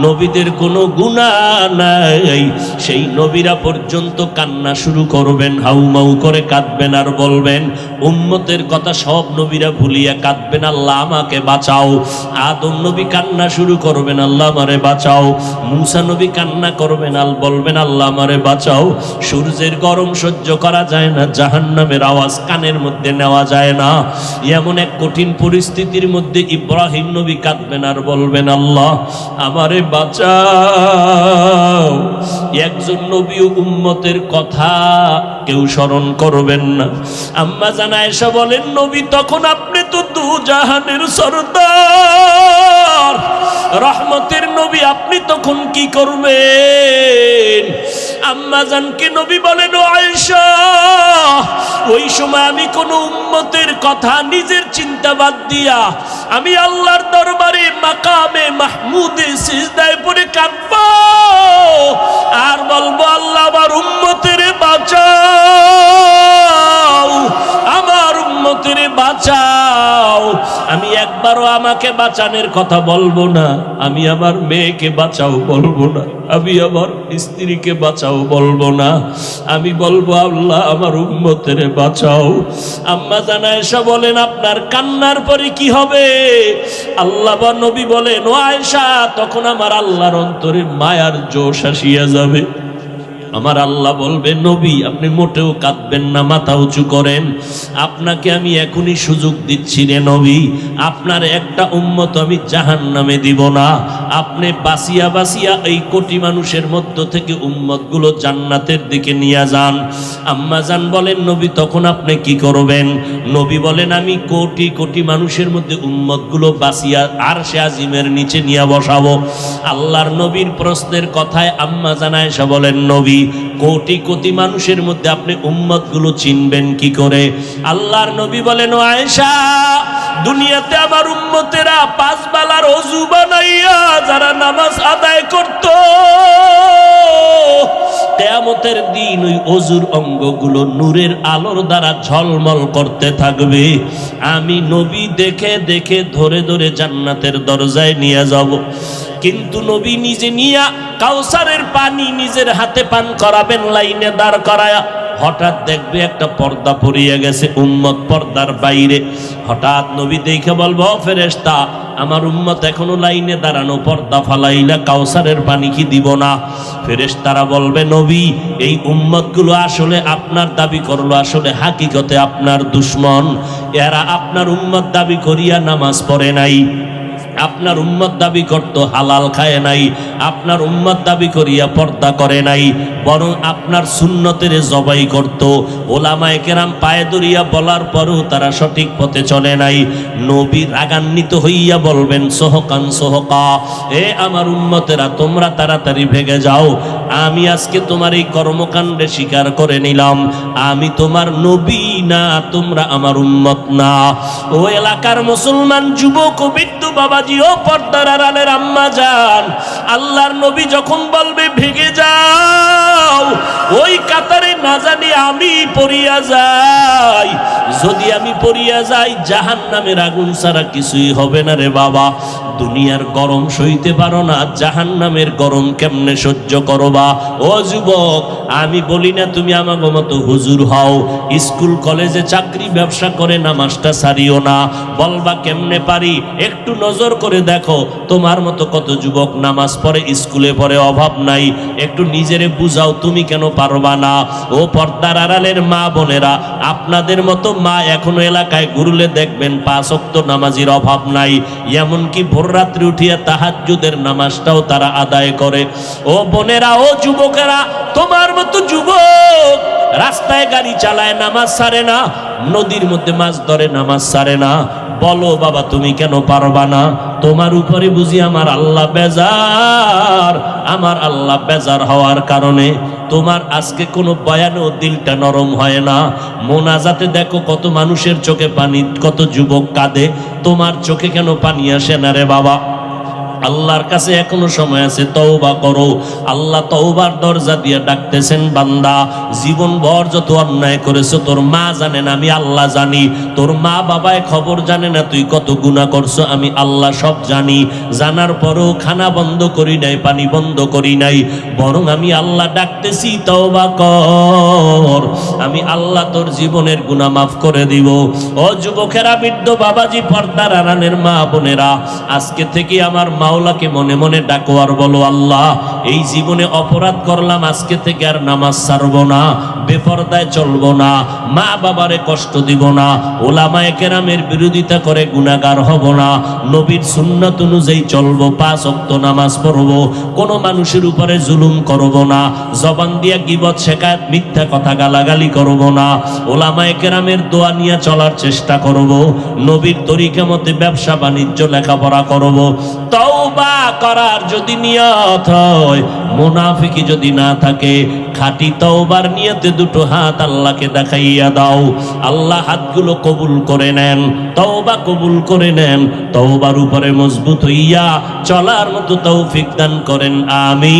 নবীদের কোনো গুনাহ নাই, সেই নবীরা পর্যন্ত কান্না শুরু করবেন, হাউমাউ করে কাঁদবেন আর বলবেন, উম্মতের কথা সব নবীরা ভুলিয়া কাঁদবেন, আল্লাহ আমাকে বাঁচাও। আদম নবী কান্না শুরু করবেন, আল্লাহ আমারে বাঁচাও। মূসা নবী কান্না করবেন, আল বলবেন, আল্লাহ আমারে বাঁচাও। সূর্যের গরম সহ্য করা যায় না, জাহান্নামের আওয়াজ কানের মধ্যে নেওয়া যায় না। এমন এক কঠিন পরিস্থিতির মধ্যে ইব্রাহিম নবী কাঁদবেন আর বলবেন, আল্লাহ আমারে বাঁচাও। একজন নবী উম্মতের কথা কেউ স্মরণ করবেন না। আম্মা জান আয়েশা বলেন, নবী তখন আপনি তো দু জাহানের সরদার, রহমতের নবী, আপনি তখন কি করবেন? আম্মা জানকে নবী বলেন, ও আয়েশা ওই সময় আমি কোন উম্মতের কথা নিজের চিন্তা বাদ দিয়া আমি আল্লাহর দরবারে মাকামে মাহমুদে সিজদায় পড়ে কাঁদব আর বলবো, আল্লাহ আমার উম্মতের বাঁচাও, আমার উম্মতের বাঁচাও। আমি একবারও আমাকে বাঁচানোর কথা বলবো না, আমি আমার মেয়েকে বাঁচাও বলবো না, আমি আমার স্ত্রীকে বাঁচাও বলবো না, আমি বলবো আল্লাহ আমার উম্মতের বাঁচাও। আম্মা জান আয়েশা বলেন, আপনার কান্নার পরে কি হবে? আল্লাহ বা নবী বলেন, ও আয়েশা তখন আমার আল্লাহর অন্তরে মায়ার জোশ আসিয়া যাবে। আমার আল্লাহ বলবে, নবী আপনি মোটেও কাঁদবেন না, মাথা উঁচু করেন। আপনাকে আমি এখনই সুযোগ দিচ্ছি রে নবী, আপনার একটা উম্মত আমি জাহান্নামে দিব না। আপনি বাসিয়া বাসিয়া এই কোটি মানুষের মধ্য থেকে উম্মতগুলো জান্নাতের দিকে নিয়ে যান। আম্মা জান বলেন, নবী তখন আপনি কি করবেন? নবী বলেন, আমি কোটি কোটি মানুষের মধ্যে উম্মতগুলো বাসিয়া আরশে আজিমের নিচে নিয়ে বসাবো। আল্লাহর নবীর প্রশ্নের কথায় আম্মা জান আয়েশা বলেন, নবী কোটি কোটি মানুষের মধ্যে আপনি উম্মতগুলো চিনবেন কি করে? আল্লাহর নবী বলেন, ও আয়েশা, দুনিয়াতে আমার উম্মতেরা 5 বেলার ওযু বানাইয়া যারা নামাজ আদায় করত, কিয়ামতের দিন ওই ওযুর অঙ্গগুলো নূরের আলোর দ্বারা ঝলমল করতে থাকবে। আমি নবী দেখে দেখে ধরে ধরে জান্নাতের দরজায় নিয়ে যাব। কিন্তু নবী নিজে নিয়া কাউসারের পানি নিজের হাতে পান করাবেন, লাইনে দাঁড় করায়া। হঠাৎ দেখবে একটা পর্দা পড়িয়ে গেছে, উম্মত পর্দার বাইরে। হঠাৎ নবী দেখে বলবো, ফেরেশতা আমার উম্মত এখনো লাইনে দাঁড়ানো, পর্দা ফালাইলা কাউসারের পানি কি দিব না? ফেরেশতারা বলবে, নবী এই উম্মতগুলো আসলে আপনার দাবি করলো, আসলে হাকিকতে আপনার দুশমন। এরা আপনার উম্মত দাবি করিয়া নামাজ পড়ে নাই, আপনার উম্মত দাবি করত হালাল খায় নাই, আপনার উম্মত দাবি করিয়া পর্দা করে নাই, বরং আপনার সুন্নতের জবাই করত। ওলামায়ে কেরাম পায়ে ধরিয়া বলার পরও তারা সঠিক পথে চলে নাই। নবী রাগান্বিত হইয়া বলবেন, সোহকান সোহকা, এ আমার উম্মতেরা তোমরা তাড়াতাড়ি ভেগে যাও। আমি আজকে তোমার এই কর্মকাণ্ডে স্বীকার করে নিলাম, আমি তোমার নবী না, তোমরা আমার উম্মত না। ও এলাকার মুসলমান যুবক ও বৃদ্ধ বাবাজি, ও পর্দার আড়ালের আম্মা জান, আল্লাহর নবী যখন বলবে ভেগে যাও, ওই কাতারে না জানি আমি পড়িয়া যাই। যদি আমি পড়িয়া যাই, জাহান্নামের আগুন ছাড়া কিছুই হবে না রে বাবা। দুনিয়ার গরম সইতে পারো না, জাহান্নামের গরম কেমনে সহ্য করবা? ও যুবক, আমি বলি না তুমি আমাগো মতো হুজুর হও, স্কুল কলেজে চাকরি ব্যবসা করে নামাজটা ছাড়িও না। বলবা কেমনে পারি? একটু নজর করে দেখো, তোমার মতো কত যুবক নামাজ পড়ে, স্কুলে পড়ে, অভাব নাই। একটু নিজেরে বুঝাও, তুমি কেন পারবা না? ও পর্দার আড়ালের মা বোনেরা, আপনাদের মতো মা এখনো এলাকায় ঘুরলে দেখবেন 5 ওয়াক্ত নামাজের অভাব নাই। এমনকি ভোর রাত্রি উঠিয়া তাহাজ্জুদের নামাজটাও তারা আদায় করে। ও বোনেরা, ও যুবকেরা, তোমার মতো যুবক রাস্তায় গাড়ি চালায়, নামাজ ছাড়ে না, নদীর মধ্যে মাছ ধরে, নামাজ ছাড়ে না। বলো বাবা, তুমি কেন পারবা না? তোমার উপরে বুঝি আমার আল্লাহ বেজার? আমার আল্লাহ বেজার হওয়ার কারণে তোমার আজকে কোনো বয়ানেও দিলটা নরম হয় না। মোনাজাতে দেখো কত মানুষের চোখে পানি, কত যুবক কাঁদে, তোমার চোখে কেন পানি আসে না রে বাবা? আল্লাহর কাছে এখনো সময় আছে, তওবা করো। আল্লাহ তওবার দরজা দিয়ে ডাকতেছেন, বান্দা জীবন ভর যত অন্যায় করেছো তোর মা জানে না, আমি আল্লাহ জানি। তোর মা বাবায় খবর জানে না তুই কত গুনাহ করছো, আমি আল্লাহ সব জানি। জানার পরও খানা বন্ধ করি নাই, পানি বন্ধ করি নাই, বরং আমি আল্লাহ ডাকতেছি, তওবা কর, আমি আল্লাহ তোর জীবনের গুনাহ মাফ করে দিব। ও যুবকেরা, বৃদ্ধ বাবাজি, পর্দার আড়ালের মা বোনেরা, আজকে থেকে আমার মাওলাকে মনে মনে ডাকো আর বলো, আল্লাহ এই জীবনে অপরাধ করলাম, আজকে থেকে আর নামাজ ছাড়বো না, বেপরদায় চলবো না, মা বাবারে কষ্ট দিব না, ওলামায়ে কেরামের বিরোধিতা করে গুনাহগার হব না, নবীর সুন্নাত অনুযায়ী চলবো, 5 ওয়াক্ত নামাজ পড়বো, কোনো মানুষের উপরে জুলুম করব না, জবান দিয়া গীবত শেখায়ত মিথ্যা কথা গালাগালি করব না, ওলামায়ে কেরামের দোয়া নিয়ে চলার চেষ্টা করব, নবীর তরিকা মতে ব্যবসা বাণিজ্য লেখাপড়া করব। তওবা করার যদি নিয়ত হয়, মুনাফিকি যদি না থাকে, খাঁটি তওবার নিয়তে দুটো হাত আল্লাহকে দেখাইয়া দাও। আল্লাহ হাতগুলো কবুল করে নেন, তওবা কবুল করে নেন, তওবার উপরে মজবুত হইয়া চলার মতো তৌফিক দান করেন, আমিন।